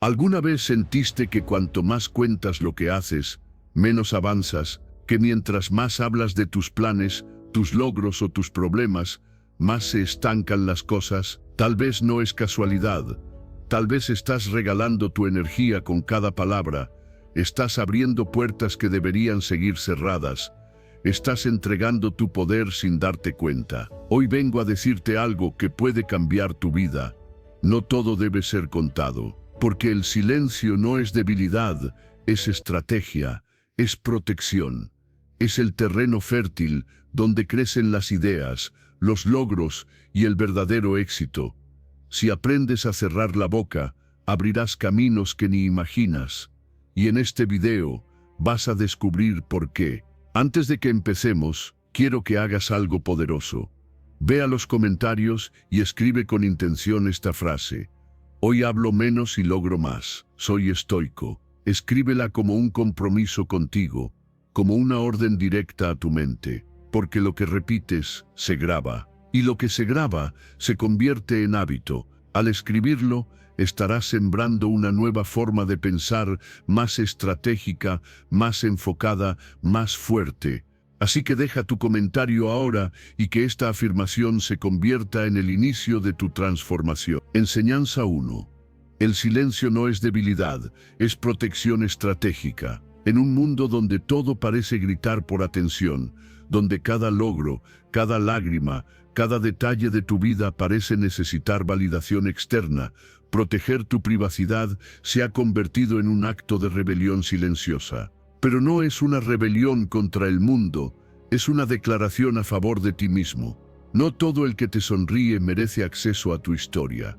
¿Alguna vez sentiste que cuanto más cuentas lo que haces, menos avanzas, que mientras más hablas de tus planes, tus logros o tus problemas, más se estancan las cosas? Tal vez no es casualidad. Tal vez estás regalando tu energía con cada palabra. Estás abriendo puertas que deberían seguir cerradas. Estás entregando tu poder sin darte cuenta. Hoy vengo a decirte algo que puede cambiar tu vida. No todo debe ser contado, porque el silencio no es debilidad, es estrategia, es protección. Es el terreno fértil donde crecen las ideas, los logros y el verdadero éxito. Si aprendes a cerrar la boca, abrirás caminos que ni imaginas. Y en este video vas a descubrir por qué. Antes de que empecemos, quiero que hagas algo poderoso. Ve a los comentarios y escribe con intención esta frase. Hoy hablo menos y logro más. Soy estoico. Escríbela como un compromiso contigo, como una orden directa a tu mente, porque lo que repites se graba, y lo que se graba se convierte en hábito. Al escribirlo, estarás sembrando una nueva forma de pensar, más estratégica, más enfocada, más fuerte. Así que deja tu comentario ahora y que esta afirmación se convierta en el inicio de tu transformación. Enseñanza 1. El silencio no es debilidad, es protección estratégica. En un mundo donde todo parece gritar por atención, donde cada logro, cada lágrima, cada detalle de tu vida parece necesitar validación externa, proteger tu privacidad se ha convertido en un acto de rebelión silenciosa. Pero no es una rebelión contra el mundo, es una declaración a favor de ti mismo. No todo el que te sonríe merece acceso a tu historia.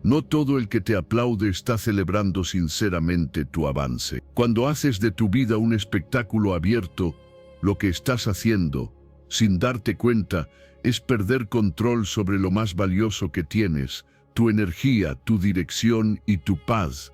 No todo el que te aplaude está celebrando sinceramente tu avance. Cuando haces de tu vida un espectáculo abierto, lo que estás haciendo, sin darte cuenta, es perder control sobre lo más valioso que tienes, tu energía, tu dirección y tu paz.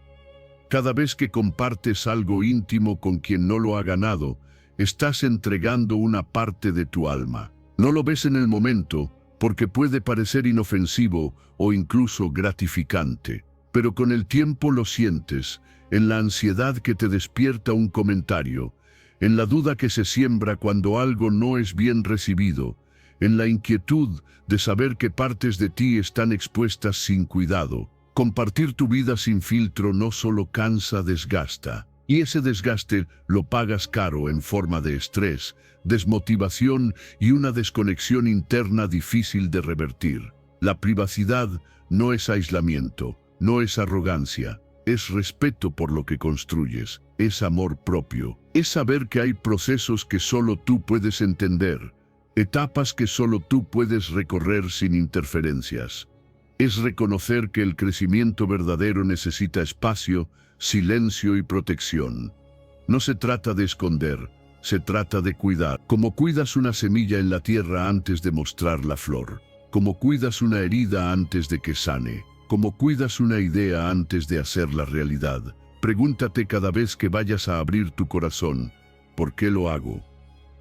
Cada vez que compartes algo íntimo con quien no lo ha ganado, estás entregando una parte de tu alma. No lo ves en el momento, porque puede parecer inofensivo o incluso gratificante. Pero con el tiempo lo sientes, en la ansiedad que te despierta un comentario, en la duda que se siembra cuando algo no es bien recibido, en la inquietud de saber que partes de ti están expuestas sin cuidado. Compartir tu vida sin filtro no solo cansa, desgasta. Y ese desgaste lo pagas caro en forma de estrés, desmotivación y una desconexión interna difícil de revertir. La privacidad no es aislamiento, no es arrogancia, es respeto por lo que construyes, es amor propio, es saber que hay procesos que solo tú puedes entender, etapas que solo tú puedes recorrer sin interferencias. Es reconocer que el crecimiento verdadero necesita espacio, silencio y protección. No se trata de esconder, se trata de cuidar. Como cuidas una semilla en la tierra antes de mostrar la flor, como cuidas una herida antes de que sane, como cuidas una idea antes de hacerla realidad. Pregúntate cada vez que vayas a abrir tu corazón, ¿por qué lo hago?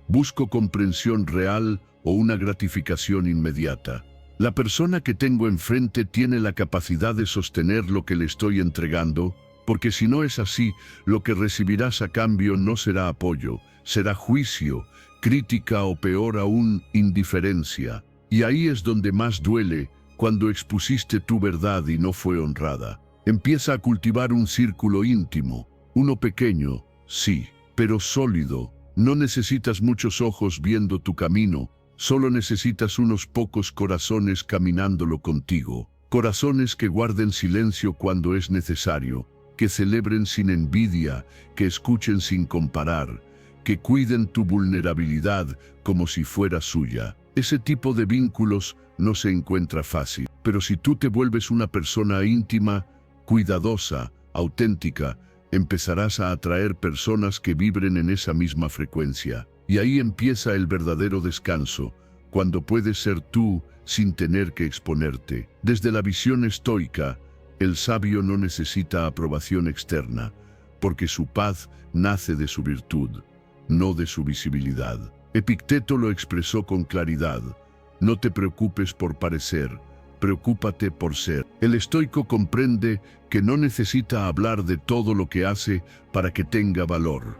¿Busco comprensión real o una gratificación inmediata? ¿La persona que tengo enfrente tiene la capacidad de sostener lo que le estoy entregando? Porque si no es así, lo que recibirás a cambio no será apoyo, será juicio, crítica o peor aún, indiferencia. Y ahí es donde más duele, cuando expusiste tu verdad y no fue honrada. Empieza a cultivar un círculo íntimo, uno pequeño, sí, pero sólido. No necesitas muchos ojos viendo tu camino, solo necesitas unos pocos corazones caminándolo contigo. Corazones que guarden silencio cuando es necesario, que celebren sin envidia, que escuchen sin comparar, que cuiden tu vulnerabilidad como si fuera suya. Ese tipo de vínculos no se encuentra fácil, pero si tú te vuelves una persona íntima, cuidadosa, auténtica, empezarás a atraer personas que vibren en esa misma frecuencia. Y ahí empieza el verdadero descanso, cuando puedes ser tú sin tener que exponerte. Desde la visión estoica, el sabio no necesita aprobación externa, porque su paz nace de su virtud, no de su visibilidad. Epicteto lo expresó con claridad: no te preocupes por parecer, preocúpate por ser. El estoico comprende que no necesita hablar de todo lo que hace para que tenga valor.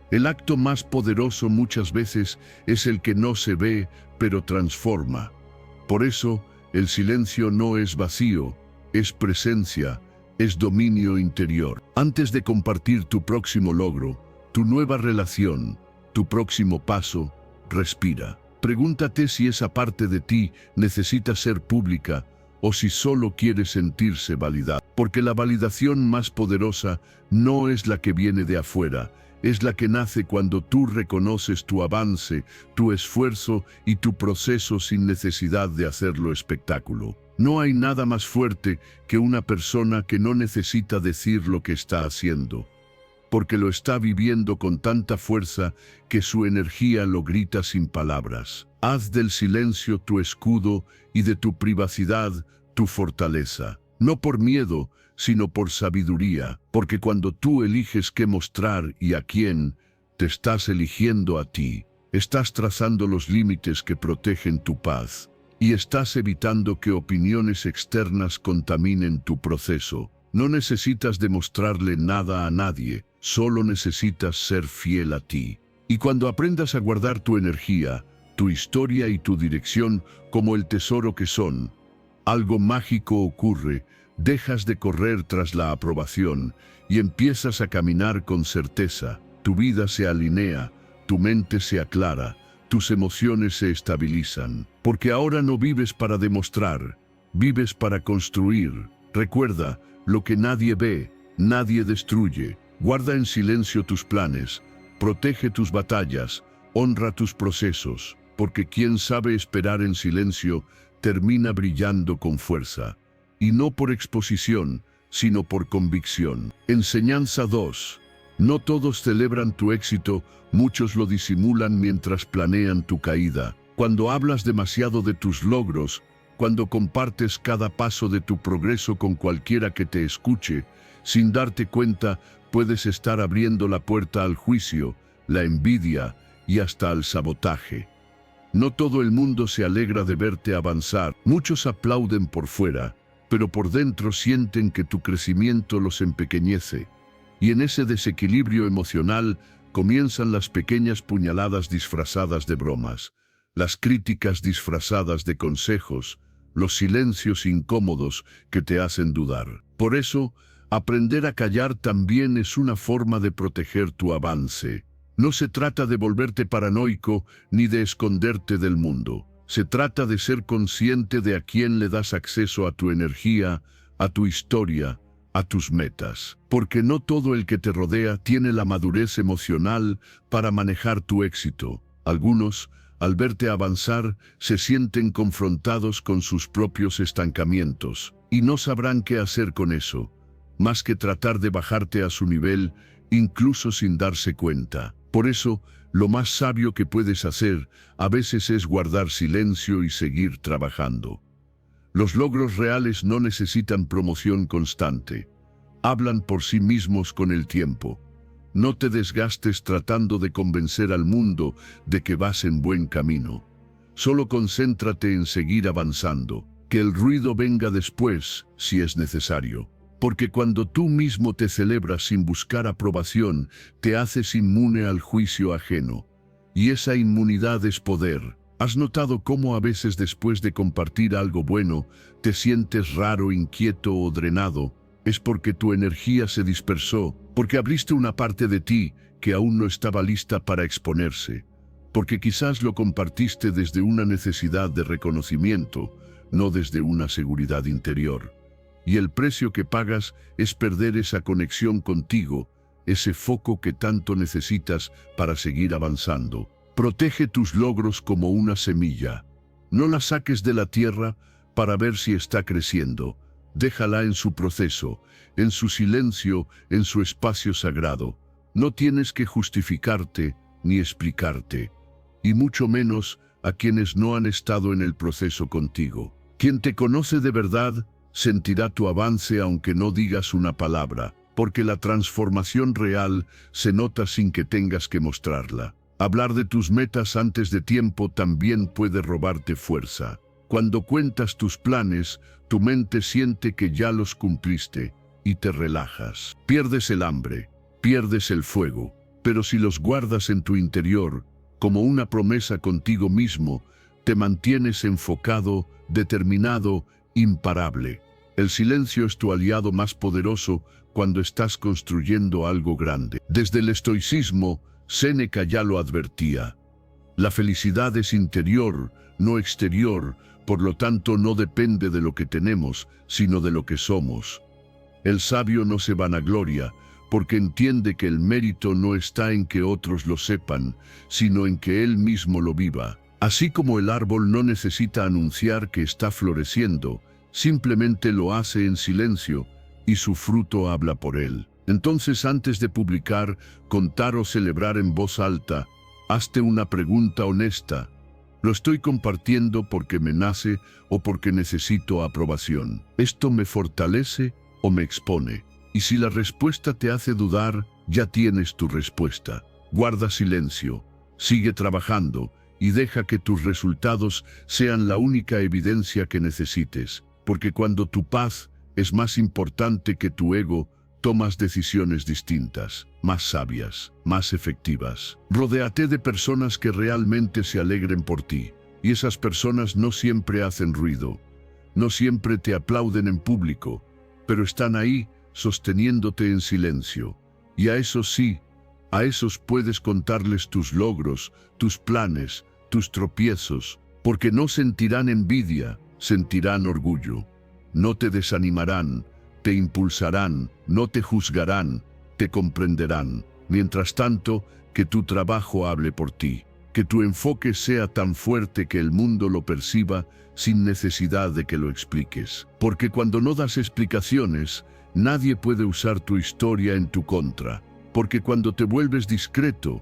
El acto más poderoso muchas veces es el que no se ve, pero transforma. Por eso, el silencio no es vacío, es presencia, es dominio interior. Antes de compartir tu próximo logro, tu nueva relación, tu próximo paso, respira. Pregúntate si esa parte de ti necesita ser pública o si solo quiere sentirse validada. Porque la validación más poderosa no es la que viene de afuera, es la que nace cuando tú reconoces tu avance, tu esfuerzo y tu proceso sin necesidad de hacerlo espectáculo. No hay nada más fuerte que una persona que no necesita decir lo que está haciendo, porque lo está viviendo con tanta fuerza que su energía lo grita sin palabras. Haz del silencio tu escudo y de tu privacidad tu fortaleza. No por miedo, sino por sabiduría, porque cuando tú eliges qué mostrar y a quién, te estás eligiendo a ti. Estás trazando los límites que protegen tu paz y estás evitando que opiniones externas contaminen tu proceso. No necesitas demostrarle nada a nadie, solo necesitas ser fiel a ti. Y cuando aprendas a guardar tu energía, tu historia y tu dirección como el tesoro que son, algo mágico ocurre. Dejas de correr tras la aprobación y empiezas a caminar con certeza. Tu vida se alinea, tu mente se aclara, tus emociones se estabilizan. Porque ahora no vives para demostrar, vives para construir. Recuerda, lo que nadie ve, nadie destruye. Guarda en silencio tus planes, protege tus batallas, honra tus procesos, porque quien sabe esperar en silencio termina brillando con fuerza. Y no por exposición, sino por convicción. Enseñanza 2. No todos celebran tu éxito, muchos lo disimulan mientras planean tu caída. Cuando hablas demasiado de tus logros, cuando compartes cada paso de tu progreso con cualquiera que te escuche, sin darte cuenta, puedes estar abriendo la puerta al juicio, la envidia y hasta al sabotaje. No todo el mundo se alegra de verte avanzar. Muchos aplauden por fuera, pero por dentro sienten que tu crecimiento los empequeñece. Y en ese desequilibrio emocional comienzan las pequeñas puñaladas disfrazadas de bromas, las críticas disfrazadas de consejos, los silencios incómodos que te hacen dudar. Por eso, aprender a callar también es una forma de proteger tu avance. No se trata de volverte paranoico ni de esconderte del mundo. Se trata de ser consciente de a quién le das acceso a tu energía, a tu historia, a tus metas. Porque no todo el que te rodea tiene la madurez emocional para manejar tu éxito. Algunos, al verte avanzar, se sienten confrontados con sus propios estancamientos y no sabrán qué hacer con eso, más que tratar de bajarte a su nivel, incluso sin darse cuenta. Por eso, lo más sabio que puedes hacer a veces es guardar silencio y seguir trabajando. Los logros reales no necesitan promoción constante. Hablan por sí mismos con el tiempo. No te desgastes tratando de convencer al mundo de que vas en buen camino. Solo concéntrate en seguir avanzando. Que el ruido venga después, si es necesario. Porque cuando tú mismo te celebras sin buscar aprobación, te haces inmune al juicio ajeno. Y esa inmunidad es poder. ¿Has notado cómo a veces después de compartir algo bueno, te sientes raro, inquieto o drenado? Es porque tu energía se dispersó, porque abriste una parte de ti que aún no estaba lista para exponerse. Porque quizás lo compartiste desde una necesidad de reconocimiento, no desde una seguridad interior. Y el precio que pagas es perder esa conexión contigo, ese foco que tanto necesitas para seguir avanzando. Protege tus logros como una semilla. No la saques de la tierra para ver si está creciendo. Déjala en su proceso, en su silencio, en su espacio sagrado. No tienes que justificarte ni explicarte, y mucho menos a quienes no han estado en el proceso contigo. Quien te conoce de verdad sentirá tu avance aunque no digas una palabra, porque la transformación real se nota sin que tengas que mostrarla. Hablar de tus metas antes de tiempo también puede robarte fuerza. Cuando cuentas tus planes, tu mente siente que ya los cumpliste y te relajas. Pierdes el hambre, pierdes el fuego, pero si los guardas en tu interior, como una promesa contigo mismo, te mantienes enfocado, determinado, imparable. El silencio es tu aliado más poderoso cuando estás construyendo algo grande. Desde el estoicismo, Séneca ya lo advertía. La felicidad es interior, no exterior, por lo tanto no depende de lo que tenemos, sino de lo que somos. El sabio no se vanagloria, porque entiende que el mérito no está en que otros lo sepan, sino en que él mismo lo viva. Así como el árbol no necesita anunciar que está floreciendo, simplemente lo hace en silencio, y su fruto habla por él. Entonces, antes de publicar, contar o celebrar en voz alta, hazte una pregunta honesta. ¿Lo estoy compartiendo porque me nace o porque necesito aprobación? ¿Esto me fortalece o me expone? Y si la respuesta te hace dudar, ya tienes tu respuesta. Guarda silencio, sigue trabajando y deja que tus resultados sean la única evidencia que necesites, porque cuando tu paz es más importante que tu ego, tomas decisiones distintas, más sabias, más efectivas. Rodéate de personas que realmente se alegren por ti, y esas personas no siempre hacen ruido, no siempre te aplauden en público, pero están ahí sosteniéndote en silencio. Y a esos sí, a esos puedes contarles tus logros, tus planes, tus tropiezos, porque no sentirán envidia, sentirán orgullo. No te desanimarán, te impulsarán, no te juzgarán, te comprenderán. Mientras tanto, que tu trabajo hable por ti, que tu enfoque sea tan fuerte que el mundo lo perciba sin necesidad de que lo expliques. Porque cuando no das explicaciones, nadie puede usar tu historia en tu contra. Porque cuando te vuelves discreto,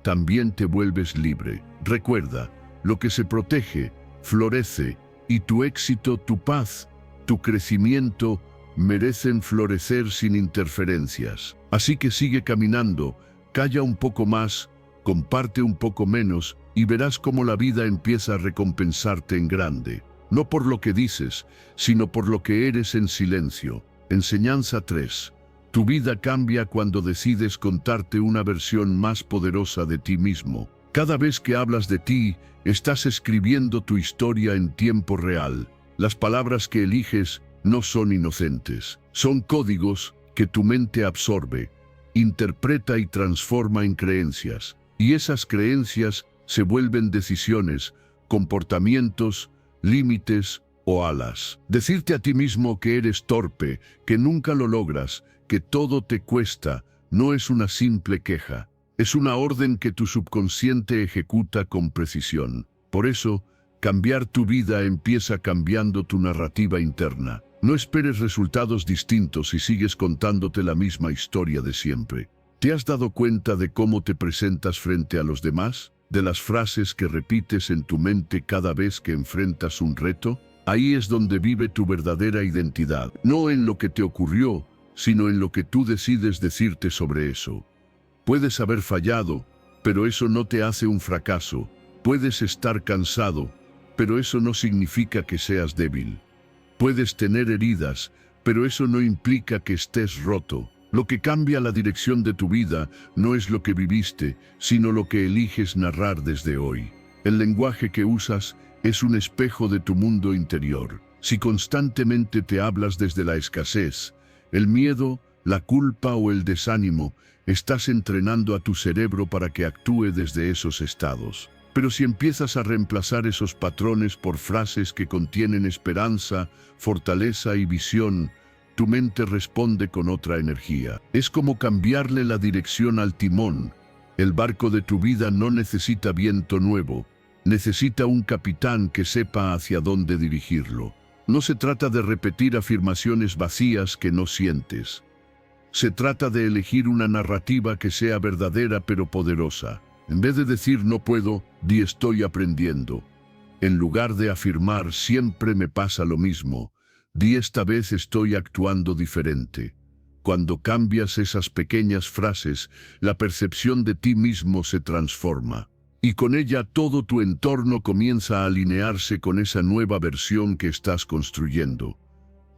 también te vuelves libre. Recuerda, lo que se protege, florece, y tu éxito, tu paz, tu crecimiento, merecen florecer sin interferencias. Así que sigue caminando, calla un poco más, comparte un poco menos, y verás cómo la vida empieza a recompensarte en grande. No por lo que dices, sino por lo que eres en silencio. Enseñanza 3. Tu vida cambia cuando decides contarte una versión más poderosa de ti mismo. Cada vez que hablas de ti, estás escribiendo tu historia en tiempo real. Las palabras que eliges no son inocentes. Son códigos que tu mente absorbe, interpreta y transforma en creencias. Y esas creencias se vuelven decisiones, comportamientos, límites o alas. Decirte a ti mismo que eres torpe, que nunca lo logras, que todo te cuesta, no es una simple queja. Es una orden que tu subconsciente ejecuta con precisión. Por eso, cambiar tu vida empieza cambiando tu narrativa interna. No esperes resultados distintos si sigues contándote la misma historia de siempre. ¿Te has dado cuenta de cómo te presentas frente a los demás? ¿De las frases que repites en tu mente cada vez que enfrentas un reto? Ahí es donde vive tu verdadera identidad. No en lo que te ocurrió, sino en lo que tú decides decirte sobre eso. Puedes haber fallado, pero eso no te hace un fracaso. Puedes estar cansado, pero eso no significa que seas débil. Puedes tener heridas, pero eso no implica que estés roto. Lo que cambia la dirección de tu vida no es lo que viviste, sino lo que eliges narrar desde hoy. El lenguaje que usas es un espejo de tu mundo interior. Si constantemente te hablas desde la escasez, el miedo, la culpa o el desánimo, estás entrenando a tu cerebro para que actúe desde esos estados. Pero si empiezas a reemplazar esos patrones por frases que contienen esperanza, fortaleza y visión, tu mente responde con otra energía. Es como cambiarle la dirección al timón. El barco de tu vida no necesita viento nuevo, necesita un capitán que sepa hacia dónde dirigirlo. No se trata de repetir afirmaciones vacías que no sientes. Se trata de elegir una narrativa que sea verdadera pero poderosa. En vez de decir no puedo, di estoy aprendiendo. En lugar de afirmar siempre me pasa lo mismo, di esta vez estoy actuando diferente. Cuando cambias esas pequeñas frases, la percepción de ti mismo se transforma. Y con ella todo tu entorno comienza a alinearse con esa nueva versión que estás construyendo.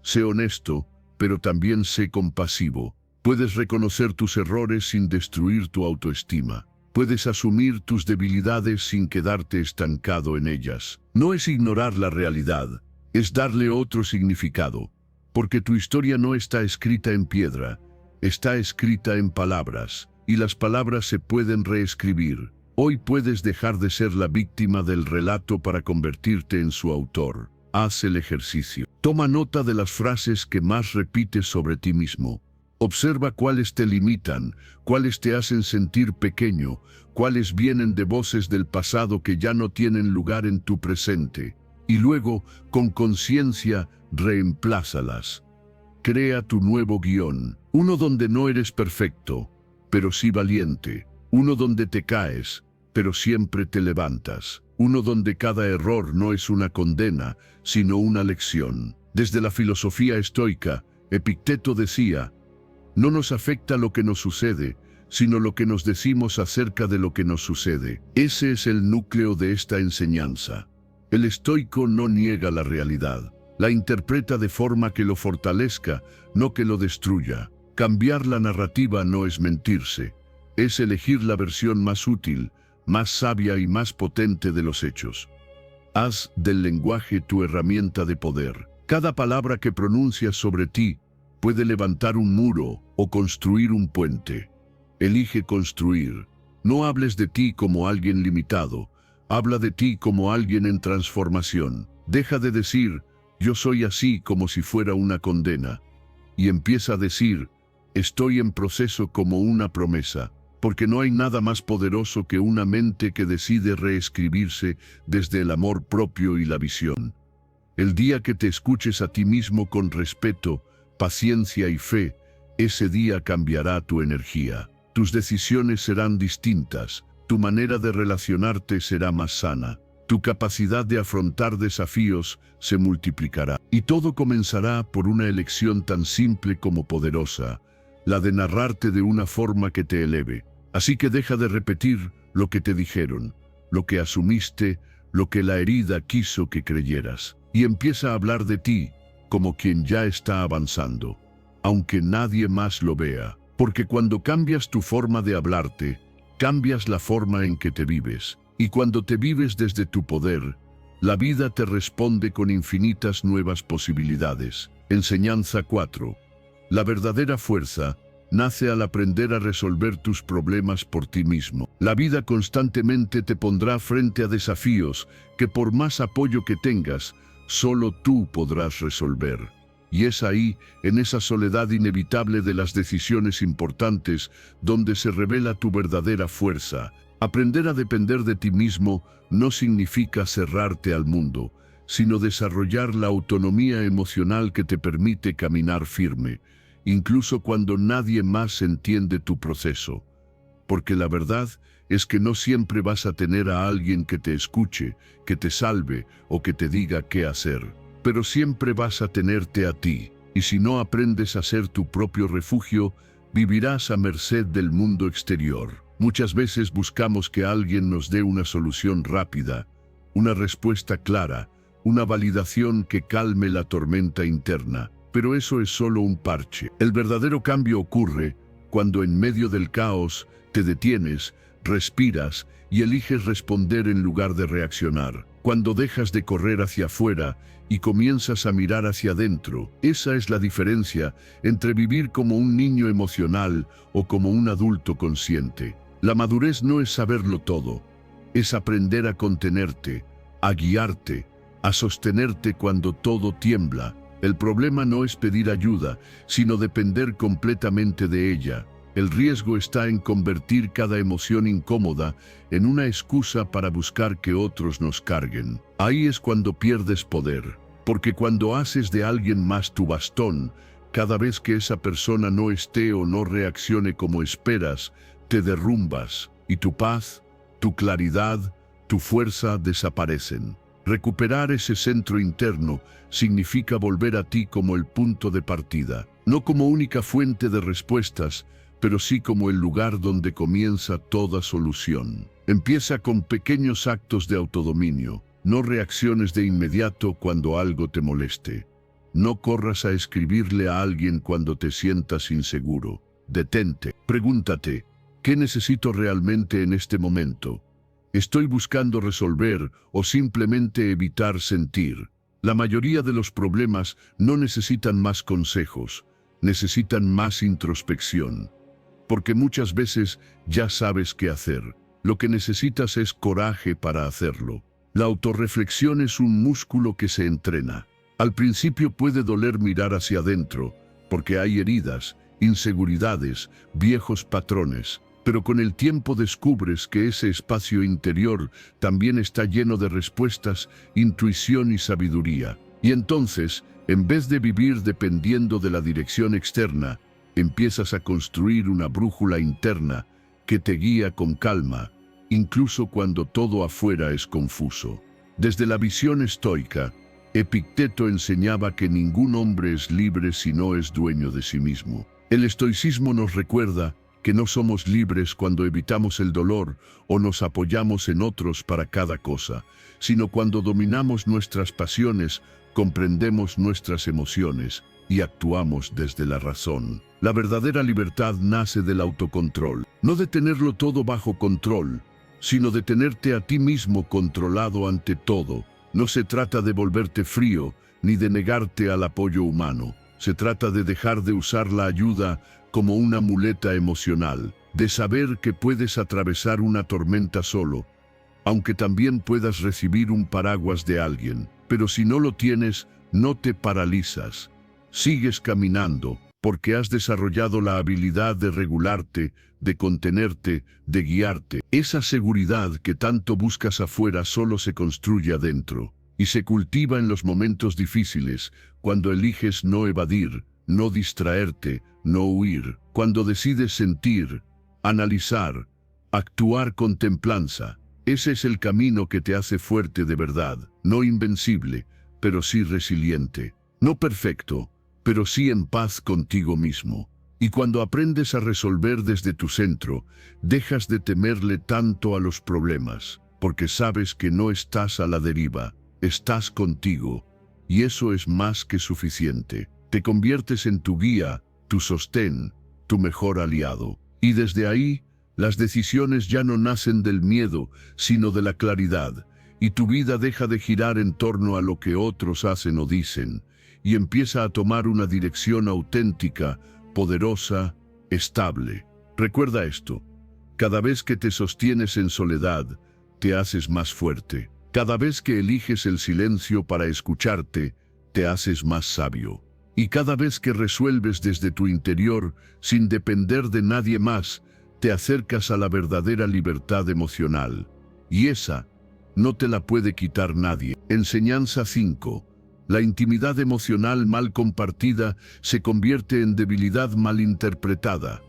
Sé honesto, pero también sé compasivo. Puedes reconocer tus errores sin destruir tu autoestima. Puedes asumir tus debilidades sin quedarte estancado en ellas. No es ignorar la realidad, es darle otro significado. Porque tu historia no está escrita en piedra, está escrita en palabras, y las palabras se pueden reescribir. Hoy puedes dejar de ser la víctima del relato para convertirte en su autor. Haz el ejercicio. Toma nota de las frases que más repites sobre ti mismo. Observa cuáles te limitan, cuáles te hacen sentir pequeño, cuáles vienen de voces del pasado que ya no tienen lugar en tu presente. Y luego, con conciencia, reemplázalas. Crea tu nuevo guión, uno donde no eres perfecto, pero sí valiente, uno donde te caes, pero siempre te levantas, uno donde cada error no es una condena, sino una lección. Desde la filosofía estoica, Epicteto decía: no nos afecta lo que nos sucede, sino lo que nos decimos acerca de lo que nos sucede. Ese es el núcleo de esta enseñanza. El estoico no niega la realidad, la interpreta de forma que lo fortalezca, no que lo destruya. Cambiar la narrativa no es mentirse, es elegir la versión más útil, más sabia y más potente de los hechos. Haz del lenguaje tu herramienta de poder. Cada palabra que pronuncias sobre ti puede levantar un muro o construir un puente. Elige construir. No hables de ti como alguien limitado. Habla de ti como alguien en transformación. Deja de decir, yo soy así, como si fuera una condena. Y empieza a decir, estoy en proceso, como una promesa. Porque no hay nada más poderoso que una mente que decide reescribirse desde el amor propio y la visión. El día que te escuches a ti mismo con respeto, paciencia y fe, ese día cambiará tu energía. Tus decisiones serán distintas, tu manera de relacionarte será más sana, tu capacidad de afrontar desafíos se multiplicará. Y todo comenzará por una elección tan simple como poderosa, la de narrarte de una forma que te eleve. Así que deja de repetir lo que te dijeron, lo que asumiste, lo que la herida quiso que creyeras, y empieza a hablar de ti como quien ya está avanzando, aunque nadie más lo vea. Porque cuando cambias tu forma de hablarte, cambias la forma en que te vives. Y cuando te vives desde tu poder, la vida te responde con infinitas nuevas posibilidades. Enseñanza 4. La verdadera fuerza nace al aprender a resolver tus problemas por ti mismo. La vida constantemente te pondrá frente a desafíos que, por más apoyo que tengas, solo tú podrás resolver. Y es ahí, en esa soledad inevitable de las decisiones importantes, donde se revela tu verdadera fuerza. Aprender a depender de ti mismo no significa cerrarte al mundo, sino desarrollar la autonomía emocional que te permite caminar firme, incluso cuando nadie más entiende tu proceso. Porque la verdad es que no siempre vas a tener a alguien que te escuche, que te salve o que te diga qué hacer. Pero siempre vas a tenerte a ti, y si no aprendes a ser tu propio refugio, vivirás a merced del mundo exterior. Muchas veces buscamos que alguien nos dé una solución rápida, una respuesta clara, una validación que calme la tormenta interna. Pero eso es solo un parche. El verdadero cambio ocurre cuando en medio del caos te detienes, respiras y eliges responder en lugar de reaccionar. Cuando dejas de correr hacia afuera y comienzas a mirar hacia adentro. Esa es la diferencia entre vivir como un niño emocional o como un adulto consciente. La madurez no es saberlo todo, es aprender a contenerte, a guiarte, a sostenerte cuando todo tiembla. El problema no es pedir ayuda, sino depender completamente de ella. El riesgo está en convertir cada emoción incómoda en una excusa para buscar que otros nos carguen. Ahí es cuando pierdes poder, porque cuando haces de alguien más tu bastón, cada vez que esa persona no esté o no reaccione como esperas, te derrumbas y tu paz, tu claridad, tu fuerza desaparecen. Recuperar ese centro interno significa volver a ti como el punto de partida, no como única fuente de respuestas, pero sí como el lugar donde comienza toda solución. Empieza con pequeños actos de autodominio. No reacciones de inmediato cuando algo te moleste. No corras a escribirle a alguien cuando te sientas inseguro. Detente. Pregúntate, ¿qué necesito realmente en este momento? ¿Estoy buscando resolver o simplemente evitar sentir? La mayoría de los problemas no necesitan más consejos, necesitan más introspección. Porque muchas veces ya sabes qué hacer. Lo que necesitas es coraje para hacerlo. La autorreflexión es un músculo que se entrena. Al principio puede doler mirar hacia adentro, porque hay heridas, inseguridades, viejos patrones. Pero con el tiempo descubres que ese espacio interior también está lleno de respuestas, intuición y sabiduría. Y entonces, en vez de vivir dependiendo de la dirección externa, empiezas a construir una brújula interna que te guía con calma, incluso cuando todo afuera es confuso. Desde la visión estoica, Epicteto enseñaba que ningún hombre es libre si no es dueño de sí mismo. El estoicismo nos recuerda que no somos libres cuando evitamos el dolor o nos apoyamos en otros para cada cosa, sino cuando dominamos nuestras pasiones, comprendemos nuestras emociones y actuamos desde la razón. La verdadera libertad nace del autocontrol, no de tenerlo todo bajo control, sino de tenerte a ti mismo controlado ante todo. No se trata de volverte frío, ni de negarte al apoyo humano. Se trata de dejar de usar la ayuda como una muleta emocional, de saber que puedes atravesar una tormenta solo, aunque también puedas recibir un paraguas de alguien. Pero si no lo tienes, no te paralizas. Sigues caminando, porque has desarrollado la habilidad de regularte, de contenerte, de guiarte. Esa seguridad que tanto buscas afuera solo se construye adentro, y se cultiva en los momentos difíciles, cuando eliges no evadir, no distraerte, no huir, cuando decides sentir, analizar, actuar con templanza. Ese es el camino que te hace fuerte de verdad, no invencible, pero sí resiliente, no perfecto, pero sí en paz contigo mismo. Y cuando aprendes a resolver desde tu centro, dejas de temerle tanto a los problemas, porque sabes que no estás a la deriva, estás contigo, y eso es más que suficiente. Te conviertes en tu guía, tu sostén, tu mejor aliado. Y desde ahí, las decisiones ya no nacen del miedo, sino de la claridad, y tu vida deja de girar en torno a lo que otros hacen o dicen, y empieza a tomar una dirección auténtica, poderosa, estable. Recuerda esto: cada vez que te sostienes en soledad, te haces más fuerte. Cada vez que eliges el silencio para escucharte, te haces más sabio. Y cada vez que resuelves desde tu interior, sin depender de nadie más, te acercas a la verdadera libertad emocional. Y esa no te la puede quitar nadie. Enseñanza 5. La intimidad emocional mal compartida se convierte en debilidad mal interpretada.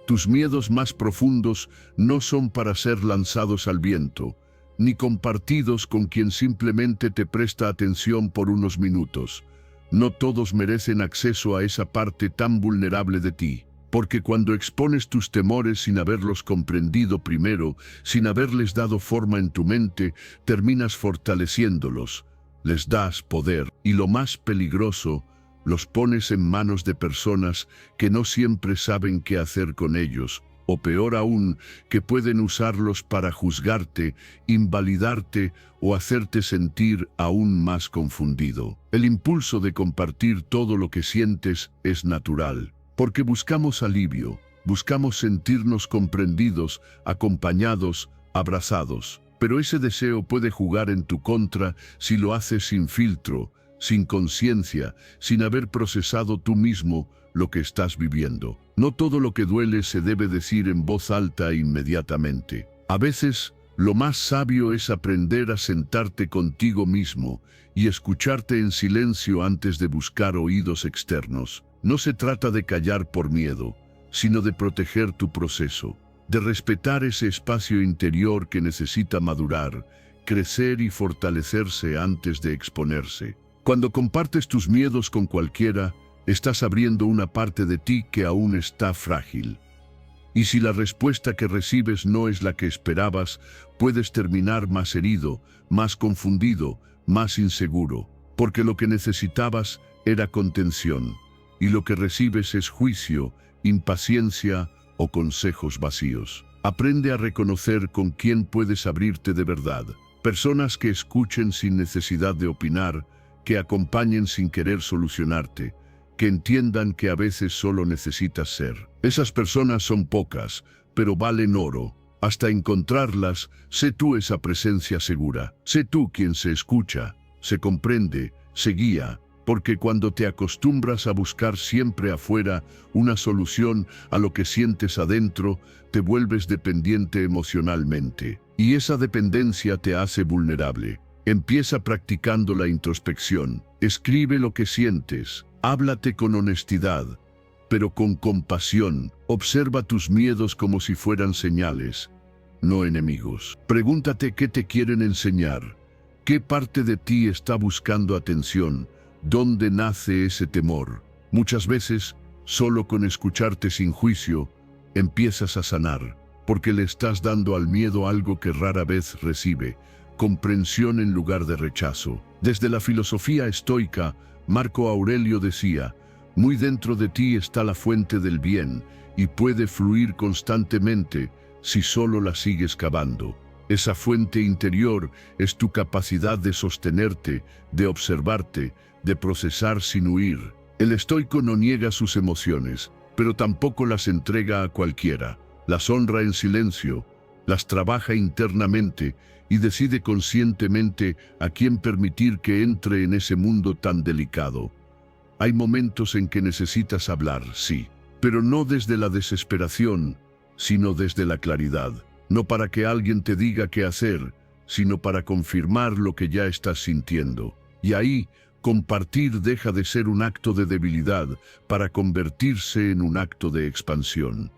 Tus miedos más profundos no son para ser lanzados al viento, ni compartidos con quien simplemente te presta atención por unos minutos. No todos merecen acceso a esa parte tan vulnerable de ti, porque cuando expones tus temores sin haberlos comprendido primero, sin haberles dado forma en tu mente, terminas fortaleciéndolos. Les das poder, y lo más peligroso, los pones en manos de personas que no siempre saben qué hacer con ellos, o peor aún, que pueden usarlos para juzgarte, invalidarte o hacerte sentir aún más confundido. El impulso de compartir todo lo que sientes es natural, porque buscamos alivio, buscamos sentirnos comprendidos, acompañados, abrazados. Pero ese deseo puede jugar en tu contra si lo haces sin filtro, sin conciencia, sin haber procesado tú mismo lo que estás viviendo. No todo lo que duele se debe decir en voz alta inmediatamente. A veces, lo más sabio es aprender a sentarte contigo mismo y escucharte en silencio antes de buscar oídos externos. No se trata de callar por miedo, sino de proteger tu proceso, de respetar ese espacio interior que necesita madurar, crecer y fortalecerse antes de exponerse. Cuando compartes tus miedos con cualquiera, estás abriendo una parte de ti que aún está frágil. Y si la respuesta que recibes no es la que esperabas, puedes terminar más herido, más confundido, más inseguro, porque lo que necesitabas era contención, y lo que recibes es juicio, impaciencia o consejos vacíos. Aprende a reconocer con quién puedes abrirte de verdad. Personas que escuchen sin necesidad de opinar, que acompañen sin querer solucionarte, que entiendan que a veces solo necesitas ser. Esas personas son pocas, pero valen oro. Hasta encontrarlas, sé tú esa presencia segura. Sé tú quien se escucha, se comprende, se guía, porque cuando te acostumbras a buscar siempre afuera una solución a lo que sientes adentro, te vuelves dependiente emocionalmente. Y esa dependencia te hace vulnerable. Empieza practicando la introspección. Escribe lo que sientes. Háblate con honestidad, pero con compasión. Observa tus miedos como si fueran señales, no enemigos. Pregúntate qué te quieren enseñar. ¿Qué parte de ti está buscando atención? ¿Dónde nace ese temor? Muchas veces, solo con escucharte sin juicio, empiezas a sanar, porque le estás dando al miedo algo que rara vez recibe, comprensión en lugar de rechazo. Desde la filosofía estoica, Marco Aurelio decía, muy dentro de ti está la fuente del bien y puede fluir constantemente si solo la sigues cavando. Esa fuente interior es tu capacidad de sostenerte, de observarte, de procesar sin huir. El estoico no niega sus emociones, pero tampoco las entrega a cualquiera. Las honra en silencio, las trabaja internamente y decide conscientemente a quién permitir que entre en ese mundo tan delicado. Hay momentos en que necesitas hablar, sí, pero no desde la desesperación, sino desde la claridad. No para que alguien te diga qué hacer, sino para confirmar lo que ya estás sintiendo. Y ahí, compartir deja de ser un acto de debilidad para convertirse en un acto de expansión.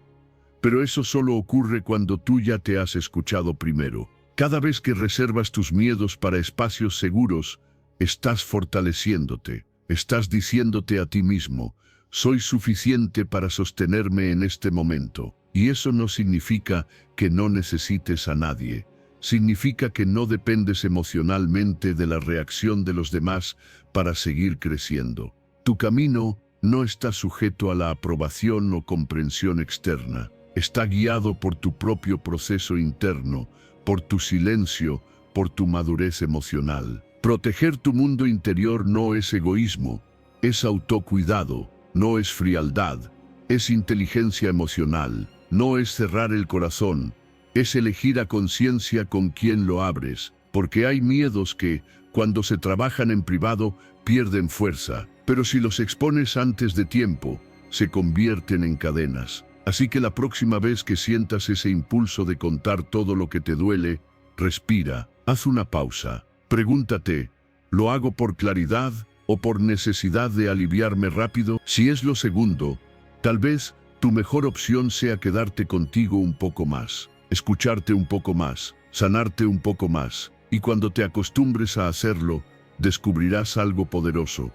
Pero eso solo ocurre cuando tú ya te has escuchado primero. Cada vez que reservas tus miedos para espacios seguros, estás fortaleciéndote, estás diciéndote a ti mismo, soy suficiente para sostenerme en este momento. Y eso no significa que no necesites a nadie, significa que no dependes emocionalmente de la reacción de los demás para seguir creciendo. Tu camino no está sujeto a la aprobación o comprensión externa, está guiado por tu propio proceso interno, por tu silencio, por tu madurez emocional. Proteger tu mundo interior no es egoísmo, es autocuidado, no es frialdad, es inteligencia emocional, no es cerrar el corazón, es elegir a conciencia con quién lo abres, porque hay miedos que, cuando se trabajan en privado, pierden fuerza, pero si los expones antes de tiempo, se convierten en cadenas. Así que la próxima vez que sientas ese impulso de contar todo lo que te duele, respira, haz una pausa. Pregúntate, ¿lo hago por claridad o por necesidad de aliviarme rápido? Si es lo segundo, tal vez tu mejor opción sea quedarte contigo un poco más, escucharte un poco más, sanarte un poco más. Y cuando te acostumbres a hacerlo, descubrirás algo poderoso.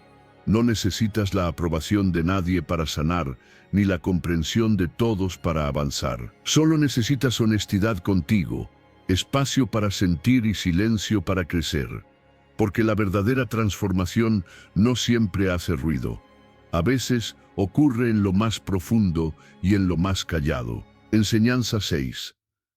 No necesitas la aprobación de nadie para sanar, ni la comprensión de todos para avanzar. Solo necesitas honestidad contigo, espacio para sentir y silencio para crecer. Porque la verdadera transformación no siempre hace ruido. A veces ocurre en lo más profundo y en lo más callado. Enseñanza 6.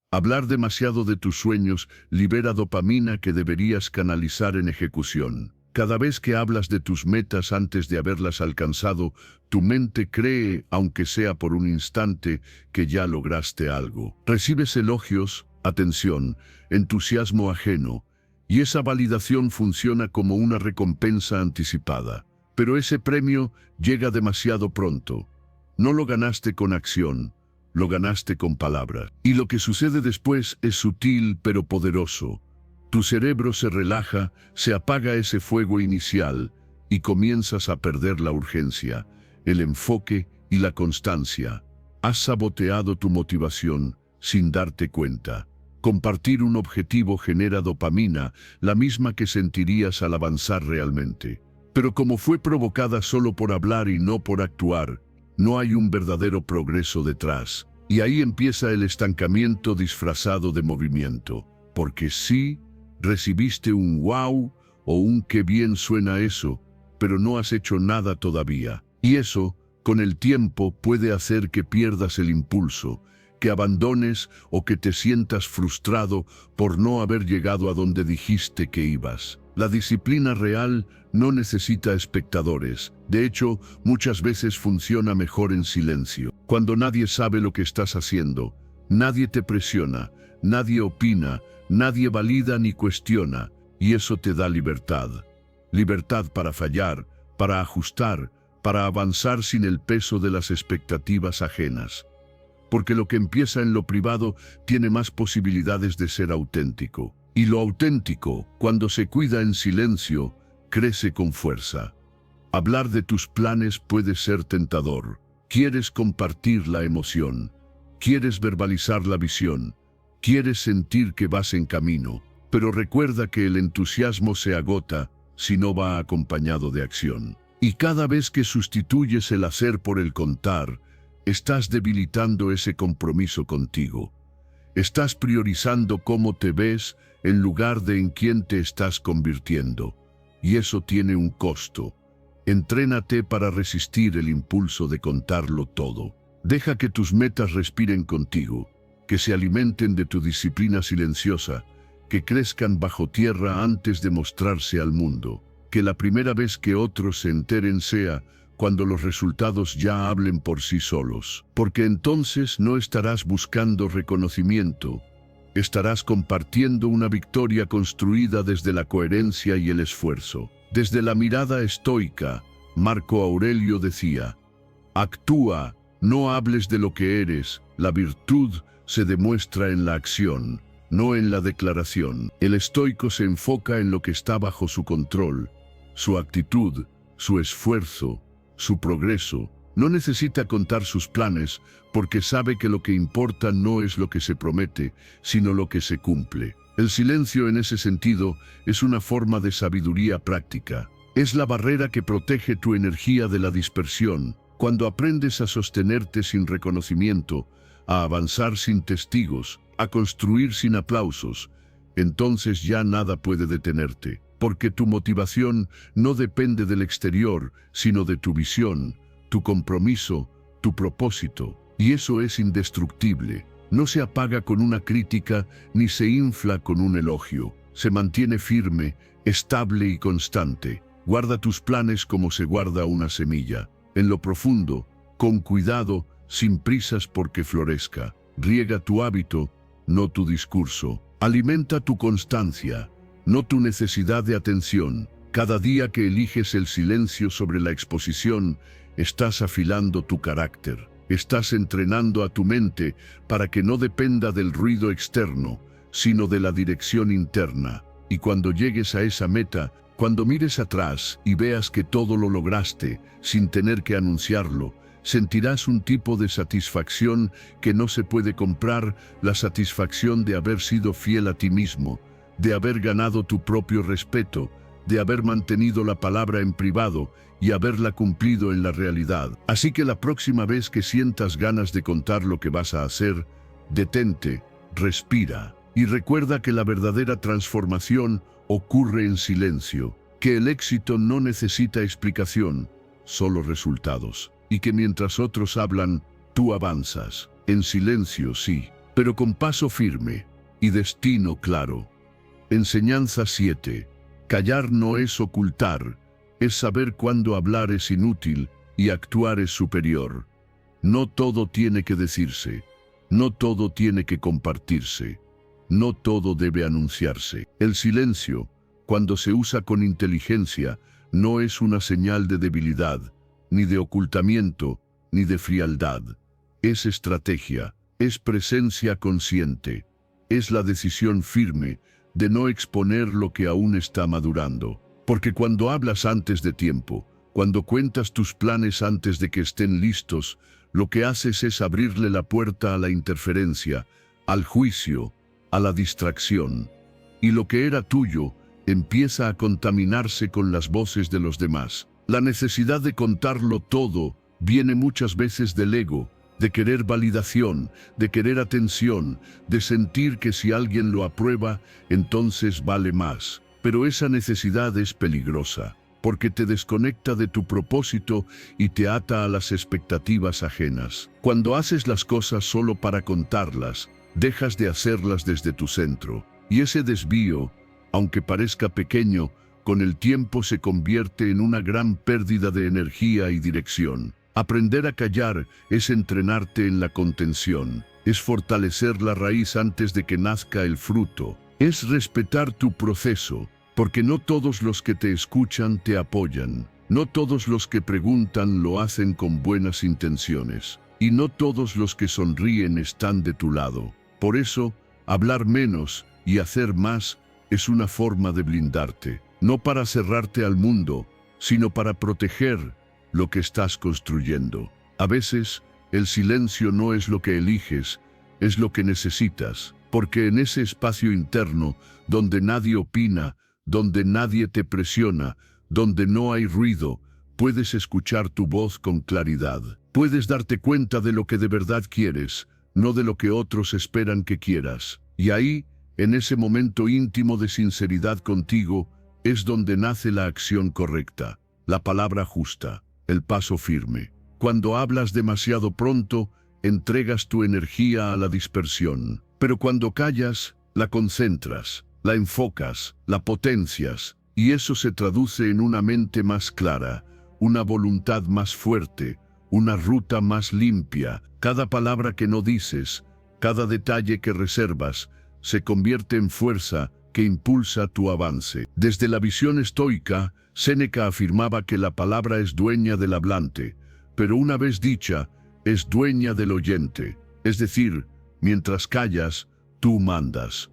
Hablar demasiado de tus sueños libera dopamina que deberías canalizar en ejecución. Cada vez que hablas de tus metas antes de haberlas alcanzado, tu mente cree, aunque sea por un instante, que ya lograste algo. Recibes elogios, atención, entusiasmo ajeno, y esa validación funciona como una recompensa anticipada. Pero ese premio llega demasiado pronto. No lo ganaste con acción, lo ganaste con palabras. Y lo que sucede después es sutil pero poderoso. Tu cerebro se relaja, se apaga ese fuego inicial y comienzas a perder la urgencia, el enfoque y la constancia. Has saboteado tu motivación sin darte cuenta. Compartir un objetivo genera dopamina, la misma que sentirías al avanzar realmente. Pero como fue provocada solo por hablar y no por actuar, no hay un verdadero progreso detrás. Y ahí empieza el estancamiento disfrazado de movimiento. Porque sí, recibiste un wow o un qué bien suena eso, pero no has hecho nada todavía. Y eso, con el tiempo, puede hacer que pierdas el impulso, que abandones o que te sientas frustrado por no haber llegado a donde dijiste que ibas. La disciplina real no necesita espectadores. De hecho, muchas veces funciona mejor en silencio. Cuando nadie sabe lo que estás haciendo, nadie te presiona, nadie opina, nadie valida ni cuestiona, y eso te da libertad. Libertad para fallar, para ajustar, para avanzar sin el peso de las expectativas ajenas. Porque lo que empieza en lo privado tiene más posibilidades de ser auténtico. Y lo auténtico, cuando se cuida en silencio, crece con fuerza. Hablar de tus planes puede ser tentador. Quieres compartir la emoción. Quieres verbalizar la visión. Quieres sentir que vas en camino. Pero recuerda que el entusiasmo se agota si no va acompañado de acción. Y cada vez que sustituyes el hacer por el contar, estás debilitando ese compromiso contigo. Estás priorizando cómo te ves en lugar de en quién te estás convirtiendo. Y eso tiene un costo. Entrénate para resistir el impulso de contarlo todo. Deja que tus metas respiren contigo, que se alimenten de tu disciplina silenciosa, que crezcan bajo tierra antes de mostrarse al mundo. Que la primera vez que otros se enteren sea cuando los resultados ya hablen por sí solos. Porque entonces no estarás buscando reconocimiento, estarás compartiendo una victoria construida desde la coherencia y el esfuerzo. Desde la mirada estoica, Marco Aurelio decía: actúa, no hables de lo que eres, la virtud se demuestra en la acción, no en la declaración. El estoico se enfoca en lo que está bajo su control, su actitud, su esfuerzo, su progreso. No necesita contar sus planes porque sabe que lo que importa no es lo que se promete, sino lo que se cumple. El silencio en ese sentido es una forma de sabiduría práctica. Es la barrera que protege tu energía de la dispersión. Cuando aprendes a sostenerte sin reconocimiento, a avanzar sin testigos, a construir sin aplausos, entonces ya nada puede detenerte. Porque tu motivación no depende del exterior, sino de tu visión, tu compromiso, tu propósito. Y eso es indestructible. No se apaga con una crítica ni se infla con un elogio. Se mantiene firme, estable y constante. Guarda tus planes como se guarda una semilla. En lo profundo, con cuidado, sin prisas porque florezca. Riega tu hábito, no tu discurso. Alimenta tu constancia, no tu necesidad de atención. Cada día que eliges el silencio sobre la exposición, estás afilando tu carácter. Estás entrenando a tu mente para que no dependa del ruido externo, sino de la dirección interna. Y cuando llegues a esa meta, cuando mires atrás y veas que todo lo lograste sin tener que anunciarlo, sentirás un tipo de satisfacción que no se puede comprar, la satisfacción de haber sido fiel a ti mismo, de haber ganado tu propio respeto, de haber mantenido la palabra en privado y haberla cumplido en la realidad. Así que la próxima vez que sientas ganas de contar lo que vas a hacer, detente, respira y recuerda que la verdadera transformación ocurre en silencio, que el éxito no necesita explicación, solo resultados, y que mientras otros hablan, tú avanzas, en silencio sí, pero con paso firme y destino claro. Enseñanza 7. Callar no es ocultar, es saber cuándo hablar es inútil y actuar es superior. No todo tiene que decirse, no todo tiene que compartirse, no todo debe anunciarse. El silencio, cuando se usa con inteligencia, no es una señal de debilidad, ni de ocultamiento, ni de frialdad. Es estrategia, es presencia consciente, es la decisión firme de no exponer lo que aún está madurando. Porque cuando hablas antes de tiempo, cuando cuentas tus planes antes de que estén listos, lo que haces es abrirle la puerta a la interferencia, al juicio, a la distracción. Y lo que era tuyo empieza a contaminarse con las voces de los demás. La necesidad de contarlo todo viene muchas veces del ego, de querer validación, de querer atención, de sentir que si alguien lo aprueba, entonces vale más. Pero esa necesidad es peligrosa, porque te desconecta de tu propósito y te ata a las expectativas ajenas. Cuando haces las cosas solo para contarlas, dejas de hacerlas desde tu centro. Y ese desvío, aunque parezca pequeño, con el tiempo se convierte en una gran pérdida de energía y dirección. Aprender a callar es entrenarte en la contención, es fortalecer la raíz antes de que nazca el fruto, es respetar tu proceso, porque no todos los que te escuchan te apoyan, no todos los que preguntan lo hacen con buenas intenciones, y no todos los que sonríen están de tu lado. Por eso, hablar menos y hacer más es una forma de blindarte, no para cerrarte al mundo, sino para proteger lo que estás construyendo. A veces, el silencio no es lo que eliges, es lo que necesitas, porque en ese espacio interno, donde nadie opina, donde nadie te presiona, donde no hay ruido, puedes escuchar tu voz con claridad. Puedes darte cuenta de lo que de verdad quieres, no de lo que otros esperan que quieras. Y ahí, en ese momento íntimo de sinceridad contigo, es donde nace la acción correcta, la palabra justa, el paso firme. Cuando hablas demasiado pronto, entregas tu energía a la dispersión. Pero cuando callas, la concentras, la enfocas, la potencias, y eso se traduce en una mente más clara, una voluntad más fuerte, una ruta más limpia. Cada palabra que no dices, cada detalle que reservas, se convierte en fuerza que impulsa tu avance. Desde la visión estoica, Séneca afirmaba que la palabra es dueña del hablante, pero una vez dicha, es dueña del oyente. Es decir, mientras callas, tú mandas.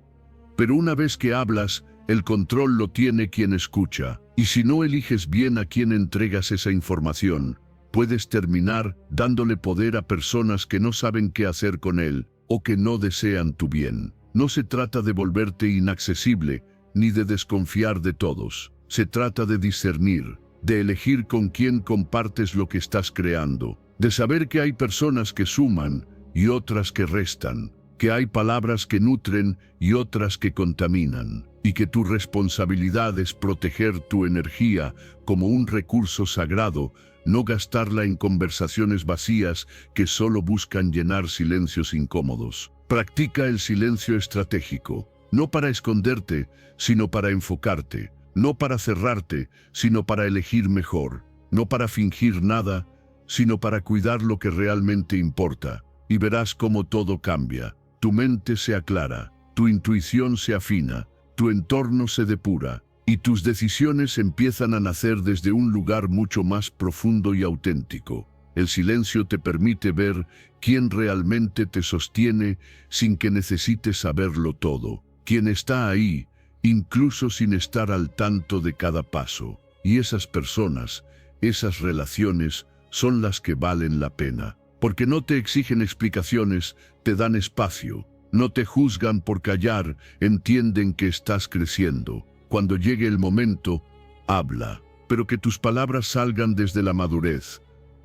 Pero una vez que hablas, el control lo tiene quien escucha. Y si no eliges bien a quien entregas esa información, puedes terminar dándole poder a personas que no saben qué hacer con él o que no desean tu bien. No se trata de volverte inaccesible ni de desconfiar de todos. Se trata de discernir, de elegir con quién compartes lo que estás creando, de saber que hay personas que suman y otras que restan, que hay palabras que nutren y otras que contaminan, y que tu responsabilidad es proteger tu energía como un recurso sagrado, no gastarla en conversaciones vacías que solo buscan llenar silencios incómodos. Practica el silencio estratégico, no para esconderte, sino para enfocarte. No para cerrarte, sino para elegir mejor. No para fingir nada, sino para cuidar lo que realmente importa. Y verás cómo todo cambia. Tu mente se aclara, tu intuición se afina, tu entorno se depura, y tus decisiones empiezan a nacer desde un lugar mucho más profundo y auténtico. El silencio te permite ver quién realmente te sostiene sin que necesites saberlo todo. Quién está ahí, incluso sin estar al tanto de cada paso. Y esas personas, esas relaciones, son las que valen la pena. Porque no te exigen explicaciones, te dan espacio. No te juzgan por callar, entienden que estás creciendo. Cuando llegue el momento, habla. Pero que tus palabras salgan desde la madurez,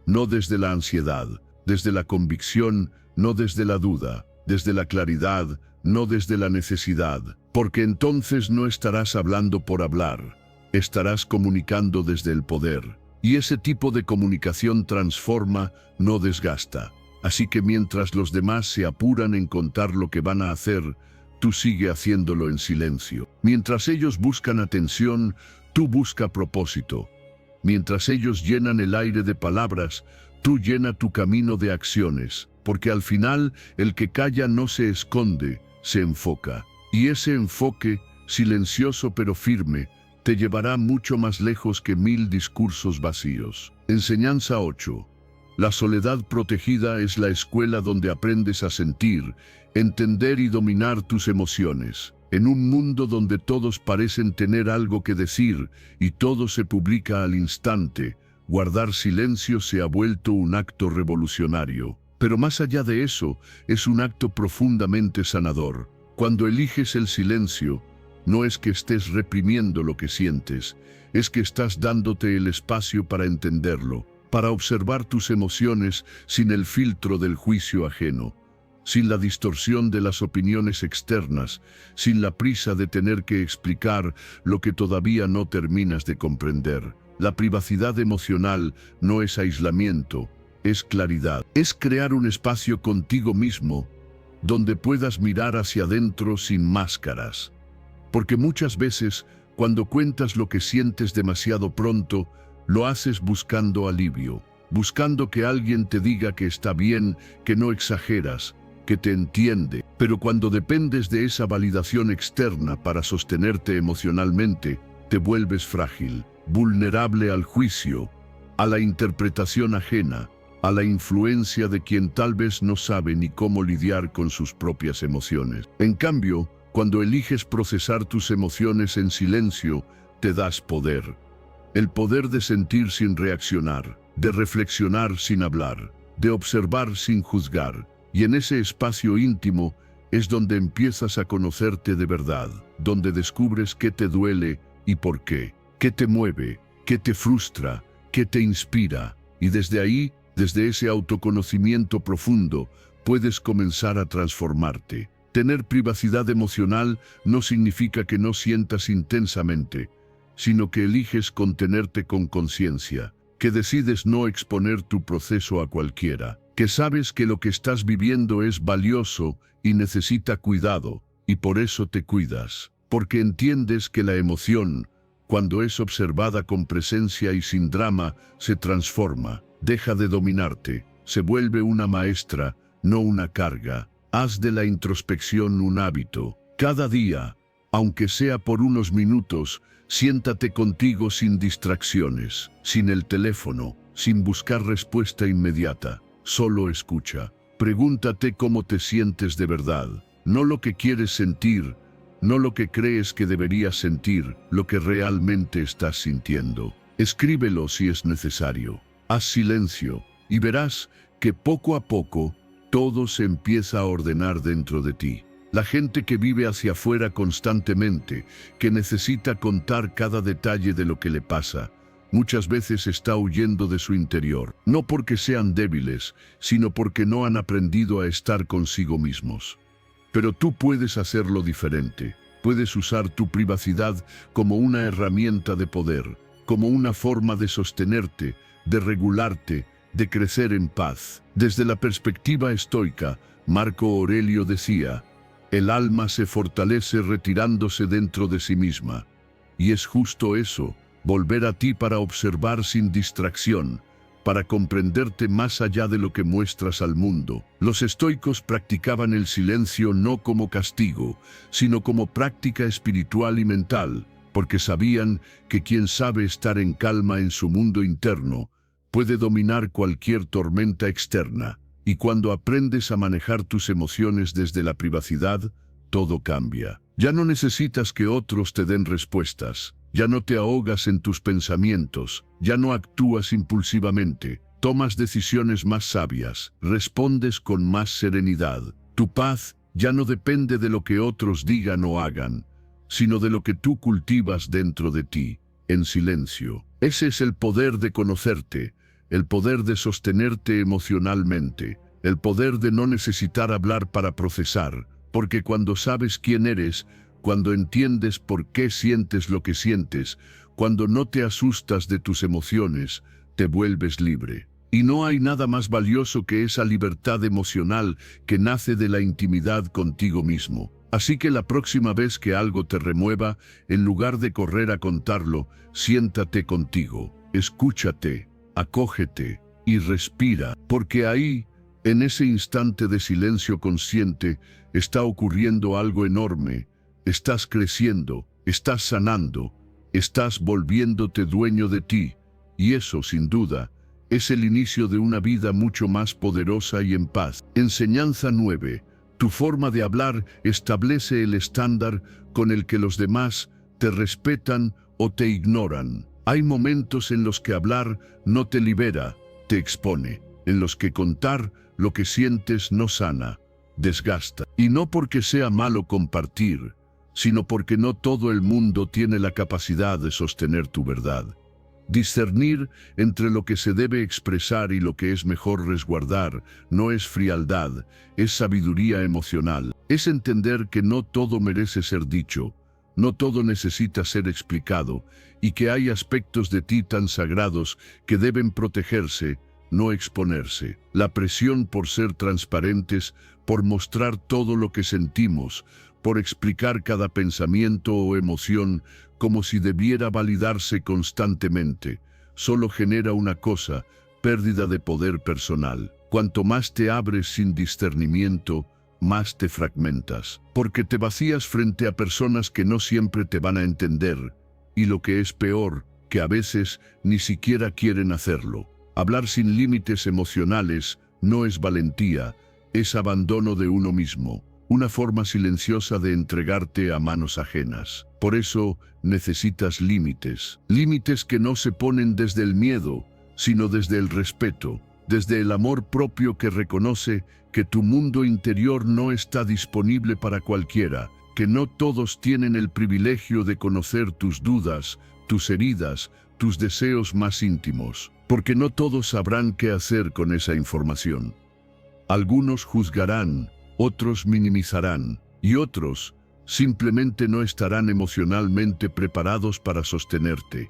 no desde la ansiedad, desde la convicción, no desde la duda, desde la claridad, no desde la necesidad, porque entonces no estarás hablando por hablar, estarás comunicando desde el poder. Y ese tipo de comunicación transforma, no desgasta. Así que mientras los demás se apuran en contar lo que van a hacer, tú sigue haciéndolo en silencio. Mientras ellos buscan atención, tú busca propósito. Mientras ellos llenan el aire de palabras, tú llena tu camino de acciones, porque al final el que calla no se esconde, se enfoca. Y ese enfoque, silencioso pero firme, te llevará mucho más lejos que 1000 discursos vacíos. Enseñanza 8. La soledad protegida es la escuela donde aprendes a sentir, entender y dominar tus emociones. En un mundo donde todos parecen tener algo que decir y todo se publica al instante, guardar silencio se ha vuelto un acto revolucionario. Pero más allá de eso, es un acto profundamente sanador. Cuando eliges el silencio, no es que estés reprimiendo lo que sientes, es que estás dándote el espacio para entenderlo, para observar tus emociones sin el filtro del juicio ajeno, sin la distorsión de las opiniones externas, sin la prisa de tener que explicar lo que todavía no terminas de comprender. La privacidad emocional no es aislamiento, es claridad. Es crear un espacio contigo mismo donde puedas mirar hacia adentro sin máscaras. Porque muchas veces, cuando cuentas lo que sientes demasiado pronto, lo haces buscando alivio, buscando que alguien te diga que está bien, que no exageras, que te entiende. Pero cuando dependes de esa validación externa para sostenerte emocionalmente, te vuelves frágil, vulnerable al juicio, a la interpretación ajena, a la influencia de quien tal vez no sabe ni cómo lidiar con sus propias emociones. En cambio, cuando eliges procesar tus emociones en silencio, te das poder. El poder de sentir sin reaccionar, de reflexionar sin hablar, de observar sin juzgar. Y en ese espacio íntimo es donde empiezas a conocerte de verdad, donde descubres qué te duele y por qué te mueve, qué te frustra, qué te inspira. Y desde ahí, desde ese autoconocimiento profundo, puedes comenzar a transformarte. Tener privacidad emocional no significa que no sientas intensamente, sino que eliges contenerte con conciencia, que decides no exponer tu proceso a cualquiera, que sabes que lo que estás viviendo es valioso y necesita cuidado, y por eso te cuidas, porque entiendes que la emoción, cuando es observada con presencia y sin drama, se transforma, deja de dominarte, se vuelve una maestra, no una carga. Haz de la introspección un hábito. Cada día, aunque sea por unos minutos, siéntate contigo sin distracciones, sin el teléfono, sin buscar respuesta inmediata. Solo escucha. Pregúntate cómo te sientes de verdad. No lo que quieres sentir, no lo que crees que deberías sentir, lo que realmente estás sintiendo. Escríbelo si es necesario. Haz silencio y verás que poco a poco todo se empieza a ordenar dentro de ti. La gente que vive hacia afuera constantemente, que necesita contar cada detalle de lo que le pasa, muchas veces está huyendo de su interior, no porque sean débiles, sino porque no han aprendido a estar consigo mismos. Pero tú puedes hacerlo diferente. Puedes usar tu privacidad como una herramienta de poder, como una forma de sostenerte, de regularte, de crecer en paz. Desde la perspectiva estoica, Marco Aurelio decía: el alma se fortalece retirándose dentro de sí misma. Y es justo eso, volver a ti para observar sin distracción, para comprenderte más allá de lo que muestras al mundo. Los estoicos practicaban el silencio no como castigo, sino como práctica espiritual y mental, porque sabían que quien sabe estar en calma en su mundo interno, puede dominar cualquier tormenta externa. Y cuando aprendes a manejar tus emociones desde la privacidad, todo cambia. Ya no necesitas que otros te den respuestas. Ya no te ahogas en tus pensamientos. Ya no actúas impulsivamente. Tomas decisiones más sabias. Respondes con más serenidad. Tu paz ya no depende de lo que otros digan o hagan, sino de lo que tú cultivas dentro de ti, en silencio. Ese es el poder de conocerte. El poder de sostenerte emocionalmente, el poder de no necesitar hablar para procesar, porque cuando sabes quién eres, cuando entiendes por qué sientes lo que sientes, cuando no te asustas de tus emociones, te vuelves libre. Y no hay nada más valioso que esa libertad emocional que nace de la intimidad contigo mismo. Así que la próxima vez que algo te remueva, en lugar de correr a contarlo, siéntate contigo, escúchate, acógete y respira, porque ahí, en ese instante de silencio consciente, está ocurriendo algo enorme. Estás creciendo, estás sanando, estás volviéndote dueño de ti, y eso, sin duda, es el inicio de una vida mucho más poderosa y en paz. Enseñanza 9. Tu forma de hablar establece el estándar con el que los demás te respetan o te ignoran. Hay momentos en los que hablar no te libera, te expone, en los que contar lo que sientes no sana, desgasta. Y no porque sea malo compartir, sino porque no todo el mundo tiene la capacidad de sostener tu verdad. Discernir entre lo que se debe expresar y lo que es mejor resguardar no es frialdad, es sabiduría emocional. Es entender que no todo merece ser dicho, no todo necesita ser explicado, y que hay aspectos de ti tan sagrados que deben protegerse, no exponerse. La presión por ser transparentes, por mostrar todo lo que sentimos, por explicar cada pensamiento o emoción como si debiera validarse constantemente, solo genera una cosa: pérdida de poder personal. Cuanto más te abres sin discernimiento, más te fragmentas, porque te vacías frente a personas que no siempre te van a entender, y lo que es peor, que a veces ni siquiera quieren hacerlo. Hablar sin límites emocionales no es valentía, es abandono de uno mismo, una forma silenciosa de entregarte a manos ajenas. Por eso necesitas límites, límites que no se ponen desde el miedo, sino desde el respeto, desde el amor propio que reconoce que tu mundo interior no está disponible para cualquiera, que no todos tienen el privilegio de conocer tus dudas, tus heridas, tus deseos más íntimos, porque no todos sabrán qué hacer con esa información. Algunos juzgarán, otros minimizarán, y otros simplemente no estarán emocionalmente preparados para sostenerte.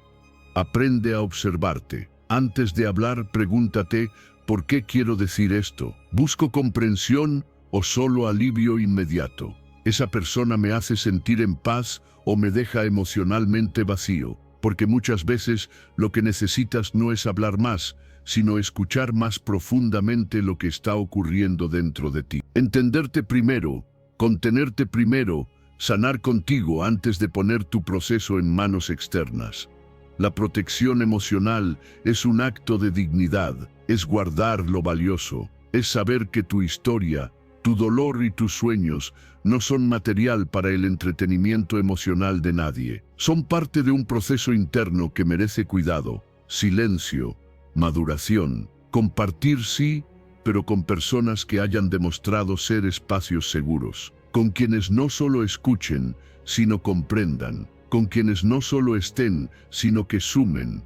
Aprende a observarte. Antes de hablar, pregúntate: ¿por qué quiero decir esto? ¿Busco comprensión o solo alivio inmediato? ¿Esa persona me hace sentir en paz o me deja emocionalmente vacío? Porque muchas veces lo que necesitas no es hablar más, sino escuchar más profundamente lo que está ocurriendo dentro de ti. Entenderte primero, contenerte primero, sanar contigo antes de poner tu proceso en manos externas. La protección emocional es un acto de dignidad, es guardar lo valioso, es saber que tu historia, tu dolor y tus sueños no son material para el entretenimiento emocional de nadie. Son parte de un proceso interno que merece cuidado, silencio, maduración. Compartir sí, pero con personas que hayan demostrado ser espacios seguros, con quienes no solo escuchen, sino comprendan, con quienes no solo estén, sino que sumen.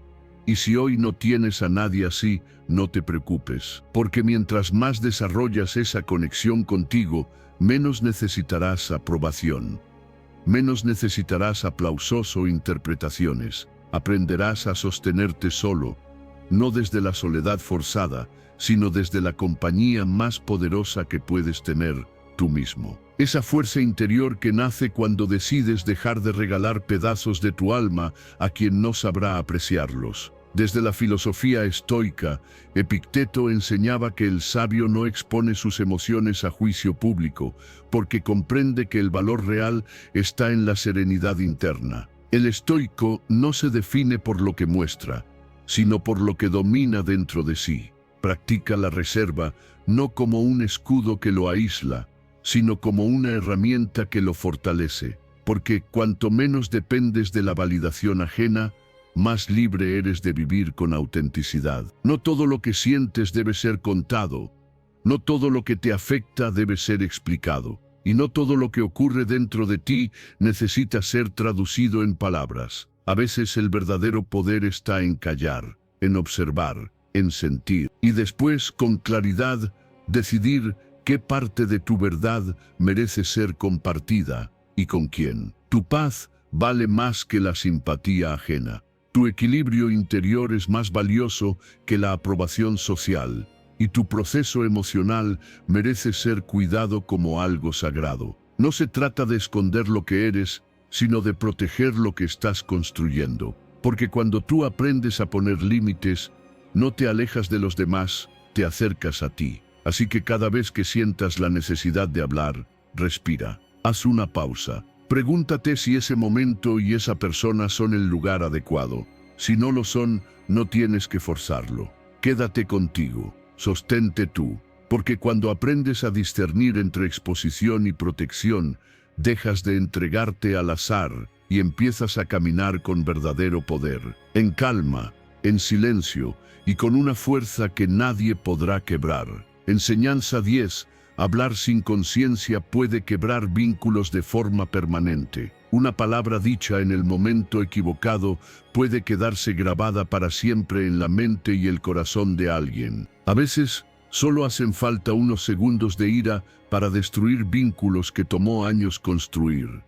Y si hoy no tienes a nadie así, no te preocupes, porque mientras más desarrollas esa conexión contigo, menos necesitarás aprobación, menos necesitarás aplausos o interpretaciones. Aprenderás a sostenerte solo, no desde la soledad forzada, sino desde la compañía más poderosa que puedes tener, tú mismo. Esa fuerza interior que nace cuando decides dejar de regalar pedazos de tu alma a quien no sabrá apreciarlos. Desde la filosofía estoica, Epicteto enseñaba que el sabio no expone sus emociones a juicio público, porque comprende que el valor real está en la serenidad interna. El estoico no se define por lo que muestra, sino por lo que domina dentro de sí. Practica la reserva no como un escudo que lo aísla, sino como una herramienta que lo fortalece, porque cuanto menos dependes de la validación ajena, más libre eres de vivir con autenticidad. No todo lo que sientes debe ser contado, no todo lo que te afecta debe ser explicado, y no todo lo que ocurre dentro de ti necesita ser traducido en palabras. A veces el verdadero poder está en callar, en observar, en sentir, y después, con claridad, decidir qué parte de tu verdad merece ser compartida y con quién. Tu paz vale más que la simpatía ajena. Tu equilibrio interior es más valioso que la aprobación social, y tu proceso emocional merece ser cuidado como algo sagrado. No se trata de esconder lo que eres, sino de proteger lo que estás construyendo. Porque cuando tú aprendes a poner límites, no te alejas de los demás, te acercas a ti. Así que cada vez que sientas la necesidad de hablar, respira. Haz una pausa. Pregúntate si ese momento y esa persona son el lugar adecuado. Si no lo son, no tienes que forzarlo. Quédate contigo. Sostente tú. Porque cuando aprendes a discernir entre exposición y protección, dejas de entregarte al azar y empiezas a caminar con verdadero poder. En calma, en silencio y con una fuerza que nadie podrá quebrar. Enseñanza 10. Hablar sin conciencia puede quebrar vínculos de forma permanente. Una palabra dicha en el momento equivocado puede quedarse grabada para siempre en la mente y el corazón de alguien. A veces, solo hacen falta unos segundos de ira para destruir vínculos que tomó años construir.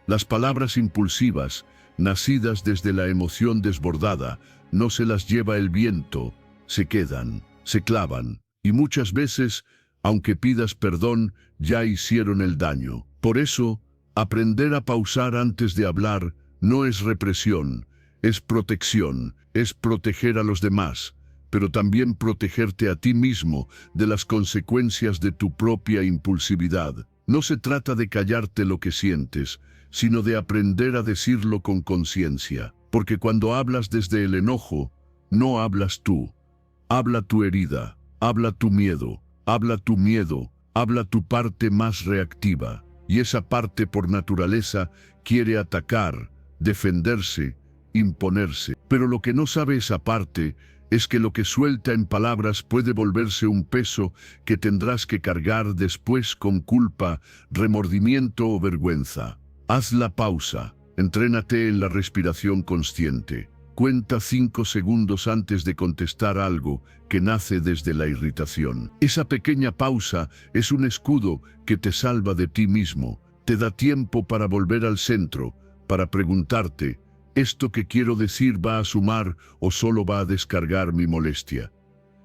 Las palabras impulsivas, nacidas desde la emoción desbordada, no se las lleva el viento, se quedan, se clavan, y muchas veces, aunque pidas perdón, ya hicieron el daño. Por eso, aprender a pausar antes de hablar no es represión, es protección, es proteger a los demás, pero también protegerte a ti mismo de las consecuencias de tu propia impulsividad. No se trata de callarte lo que sientes, sino de aprender a decirlo con conciencia, porque cuando hablas desde el enojo, no hablas tú, habla tu herida, habla tu miedo, habla tu miedo, habla tu parte más reactiva, y esa parte por naturaleza quiere atacar, defenderse, imponerse. Pero lo que no sabe esa parte es que lo que suelta en palabras puede volverse un peso que tendrás que cargar después con culpa, remordimiento o vergüenza. Haz la pausa, entrénate en la respiración consciente. Cuenta 5 segundos antes de contestar algo que nace desde la irritación. Esa pequeña pausa es un escudo que te salva de ti mismo. Te da tiempo para volver al centro, para preguntarte, ¿esto que quiero decir va a sumar o solo va a descargar mi molestia?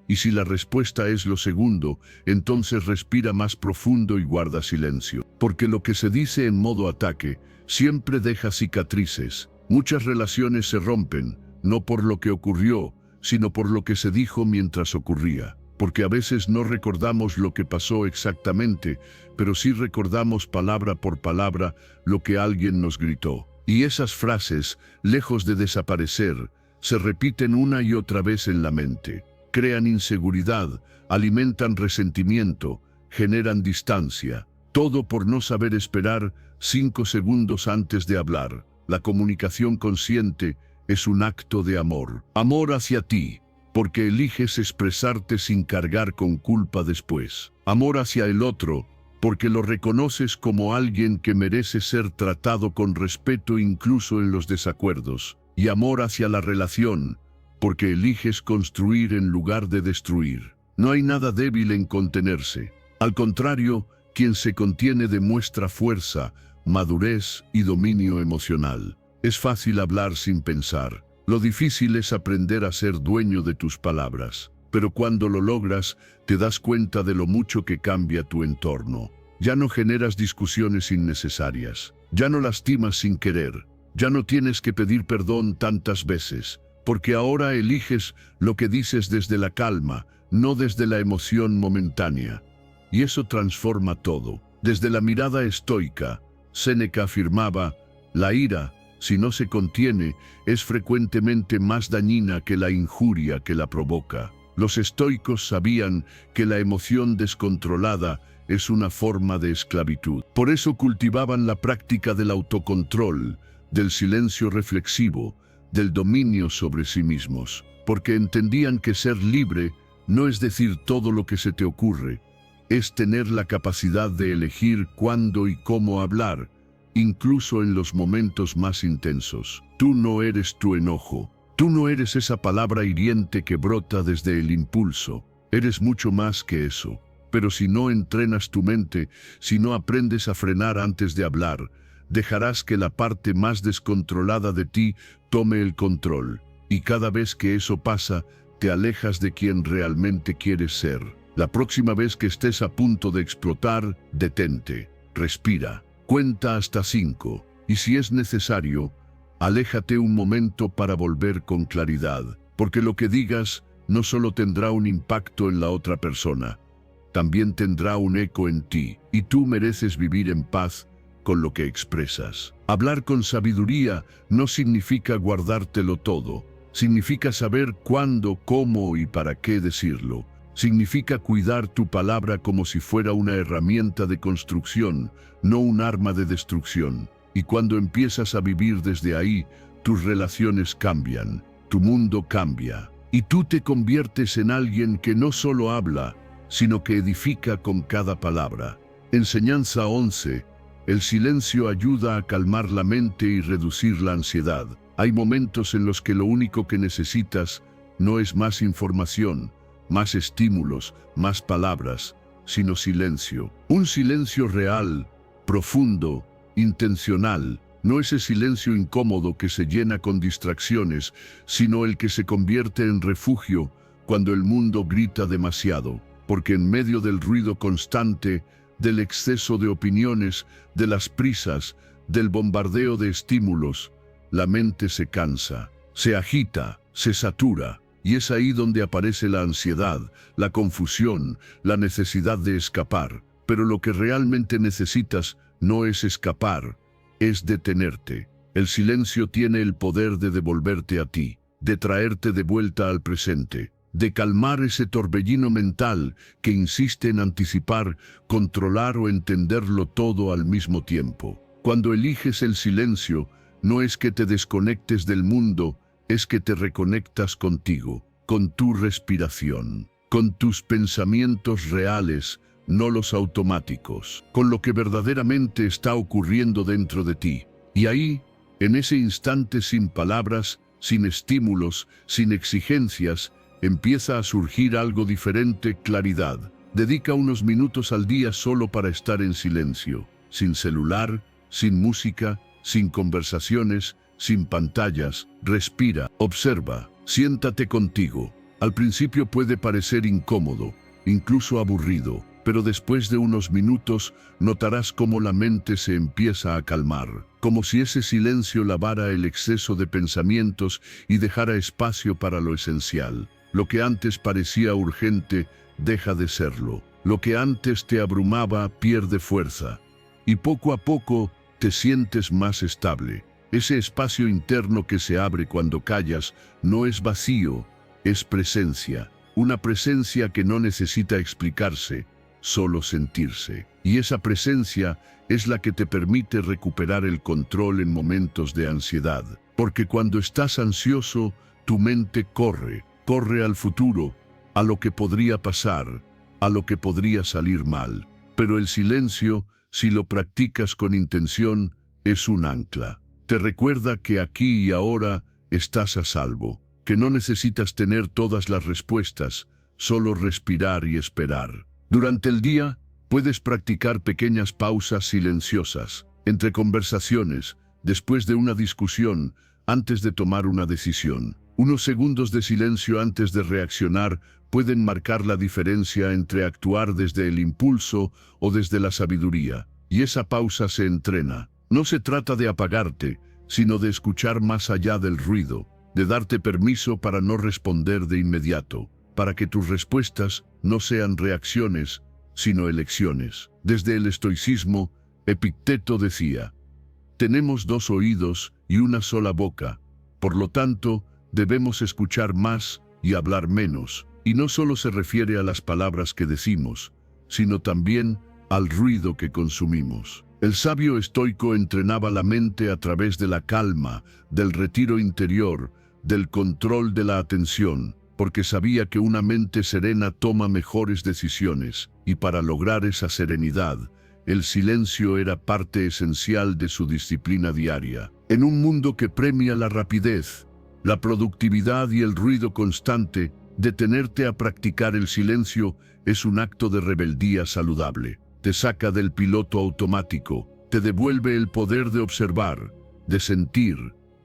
Y si la respuesta es lo segundo, entonces respira más profundo y guarda silencio. Porque lo que se dice en modo ataque siempre deja cicatrices. Muchas relaciones se rompen, no por lo que ocurrió, sino por lo que se dijo mientras ocurría. Porque a veces no recordamos lo que pasó exactamente, pero sí recordamos palabra por palabra lo que alguien nos gritó. Y esas frases, lejos de desaparecer, se repiten una y otra vez en la mente. Crean inseguridad, alimentan resentimiento, generan distancia. Todo por no saber esperar 5 segundos antes de hablar. La comunicación consciente es un acto de amor. Amor hacia ti, porque eliges expresarte sin cargar con culpa después. Amor hacia el otro, porque lo reconoces como alguien que merece ser tratado con respeto incluso en los desacuerdos. Y amor hacia la relación, porque eliges construir en lugar de destruir. No hay nada débil en contenerse. Al contrario, quien se contiene demuestra fuerza, madurez y dominio emocional. Es fácil hablar sin pensar. Lo difícil es aprender a ser dueño de tus palabras. Pero cuando lo logras, te das cuenta de lo mucho que cambia tu entorno. Ya no generas discusiones innecesarias. Ya no lastimas sin querer. Ya no tienes que pedir perdón tantas veces. Porque ahora eliges lo que dices desde la calma, no desde la emoción momentánea. Y eso transforma todo. Desde la mirada estoica, Séneca afirmaba, la ira, si no se contiene, es frecuentemente más dañina que la injuria que la provoca. Los estoicos sabían que la emoción descontrolada es una forma de esclavitud. Por eso cultivaban la práctica del autocontrol, del silencio reflexivo, del dominio sobre sí mismos, porque entendían que ser libre no es decir todo lo que se te ocurre, es tener la capacidad de elegir cuándo y cómo hablar, incluso en los momentos más intensos. Tú no eres tu enojo, tú no eres esa palabra hiriente que brota desde el impulso, eres mucho más que eso. Pero si no entrenas tu mente, si no aprendes a frenar antes de hablar, dejarás que la parte más descontrolada de ti tome el control, y cada vez que eso pasa, te alejas de quien realmente quieres ser. La próxima vez que estés a punto de explotar, detente, respira, cuenta hasta 5, y si es necesario, aléjate un momento para volver con claridad, porque lo que digas no solo tendrá un impacto en la otra persona, también tendrá un eco en ti, y tú mereces vivir en paz con lo que expresas. Hablar con sabiduría no significa guardártelo todo, significa saber cuándo, cómo y para qué decirlo. Significa cuidar tu palabra como si fuera una herramienta de construcción, no un arma de destrucción. Y cuando empiezas a vivir desde ahí, tus relaciones cambian, tu mundo cambia, y tú te conviertes en alguien que no solo habla, sino que edifica con cada palabra. Enseñanza 11. El silencio ayuda a calmar la mente y reducir la ansiedad. Hay momentos en los que lo único que necesitas no es más información, más estímulos, más palabras, sino silencio. Un silencio real, profundo, intencional. No ese silencio incómodo que se llena con distracciones, sino el que se convierte en refugio cuando el mundo grita demasiado. Porque en medio del ruido constante, del exceso de opiniones, de las prisas, del bombardeo de estímulos, la mente se cansa, se agita, se satura, y es ahí donde aparece la ansiedad, la confusión, la necesidad de escapar. Pero lo que realmente necesitas no es escapar, es detenerte. El silencio tiene el poder de devolverte a ti, de traerte de vuelta al presente, de calmar ese torbellino mental que insiste en anticipar, controlar o entenderlo todo al mismo tiempo. Cuando eliges el silencio, no es que te desconectes del mundo, es que te reconectas contigo, con tu respiración, con tus pensamientos reales, no los automáticos, con lo que verdaderamente está ocurriendo dentro de ti. Y ahí, en ese instante sin palabras, sin estímulos, sin exigencias, empieza a surgir algo diferente: claridad. Dedica unos minutos al día solo para estar en silencio, sin celular, sin música, sin conversaciones, sin pantallas. Respira, observa, siéntate contigo. Al principio puede parecer incómodo, incluso aburrido, pero después de unos minutos notarás cómo la mente se empieza a calmar, como si ese silencio lavara el exceso de pensamientos y dejara espacio para lo esencial. Lo que antes parecía urgente deja de serlo. Lo que antes te abrumaba pierde fuerza. Y poco a poco te sientes más estable. Ese espacio interno que se abre cuando callas no es vacío, es presencia. Una presencia que no necesita explicarse, solo sentirse. Y esa presencia es la que te permite recuperar el control en momentos de ansiedad. Porque cuando estás ansioso, tu mente corre al futuro, a lo que podría pasar, a lo que podría salir mal. Pero el silencio, si lo practicas con intención, es un ancla. Te recuerda que aquí y ahora estás a salvo, que no necesitas tener todas las respuestas, solo respirar y esperar. Durante el día, puedes practicar pequeñas pausas silenciosas, entre conversaciones, después de una discusión, antes de tomar una decisión. Unos segundos de silencio antes de reaccionar pueden marcar la diferencia entre actuar desde el impulso o desde la sabiduría. Y esa pausa se entrena. No se trata de apagarte, sino de escuchar más allá del ruido, de darte permiso para no responder de inmediato, para que tus respuestas no sean reacciones, sino elecciones. Desde el estoicismo, Epicteto decía: tenemos dos oídos y una sola boca, por lo tanto, debemos escuchar más y hablar menos. Y no solo se refiere a las palabras que decimos, sino también al ruido que consumimos. El sabio estoico entrenaba la mente a través de la calma, del retiro interior, del control de la atención, porque sabía que una mente serena toma mejores decisiones, y para lograr esa serenidad, el silencio era parte esencial de su disciplina diaria. En un mundo que premia la rapidez, la productividad y el ruido constante, detenerte a practicar el silencio es un acto de rebeldía saludable. Te saca del piloto automático, te devuelve el poder de observar, de sentir,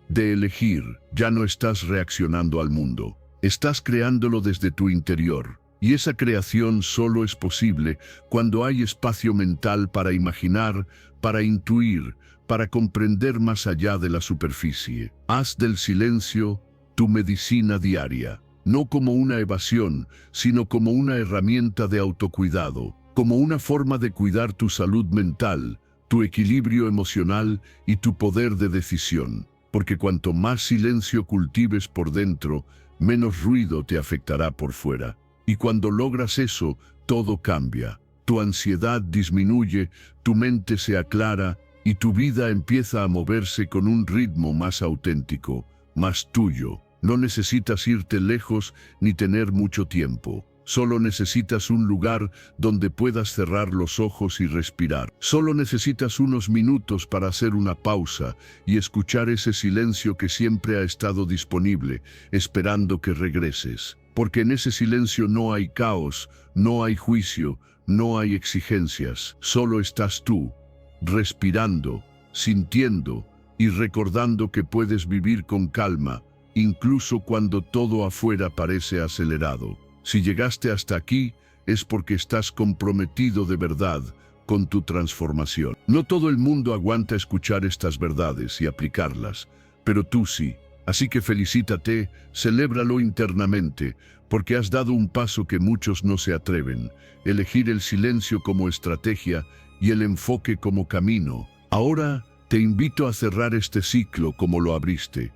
de elegir. Ya no estás reaccionando al mundo, estás creándolo desde tu interior. Y esa creación solo es posible cuando hay espacio mental para imaginar, para intuir, para comprender más allá de la superficie. Haz del silencio tu medicina diaria, no como una evasión, sino como una herramienta de autocuidado, como una forma de cuidar tu salud mental, tu equilibrio emocional y tu poder de decisión. Porque cuanto más silencio cultives por dentro, menos ruido te afectará por fuera. Y cuando logras eso, todo cambia. Tu ansiedad disminuye, tu mente se aclara y tu vida empieza a moverse con un ritmo más auténtico, más tuyo. No necesitas irte lejos ni tener mucho tiempo. Solo necesitas un lugar donde puedas cerrar los ojos y respirar. Solo necesitas unos minutos para hacer una pausa y escuchar ese silencio que siempre ha estado disponible, esperando que regreses. Porque en ese silencio no hay caos, no hay juicio, no hay exigencias. Solo estás tú, respirando, sintiendo y recordando que puedes vivir con calma, incluso cuando todo afuera parece acelerado. Si llegaste hasta aquí, es porque estás comprometido de verdad con tu transformación. No todo el mundo aguanta escuchar estas verdades y aplicarlas, pero tú sí. Así que felicítate, celébralo internamente, porque has dado un paso que muchos no se atreven, elegir el silencio como estrategia y el enfoque como camino. Ahora te invito a cerrar este ciclo como lo abriste.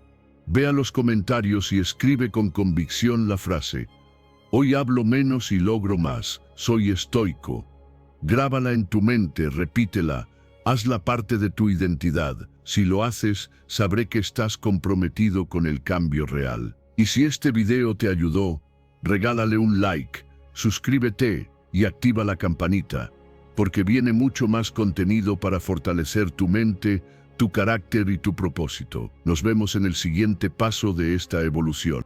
Ve a los comentarios y escribe con convicción la frase: hoy hablo menos y logro más, soy estoico. Grábala en tu mente, repítela, hazla parte de tu identidad. Si lo haces, sabré que estás comprometido con el cambio real. Y si este video te ayudó, regálale un like, suscríbete y activa la campanita, porque viene mucho más contenido para fortalecer tu mente, tu carácter y tu propósito. Nos vemos en el siguiente paso de esta evolución.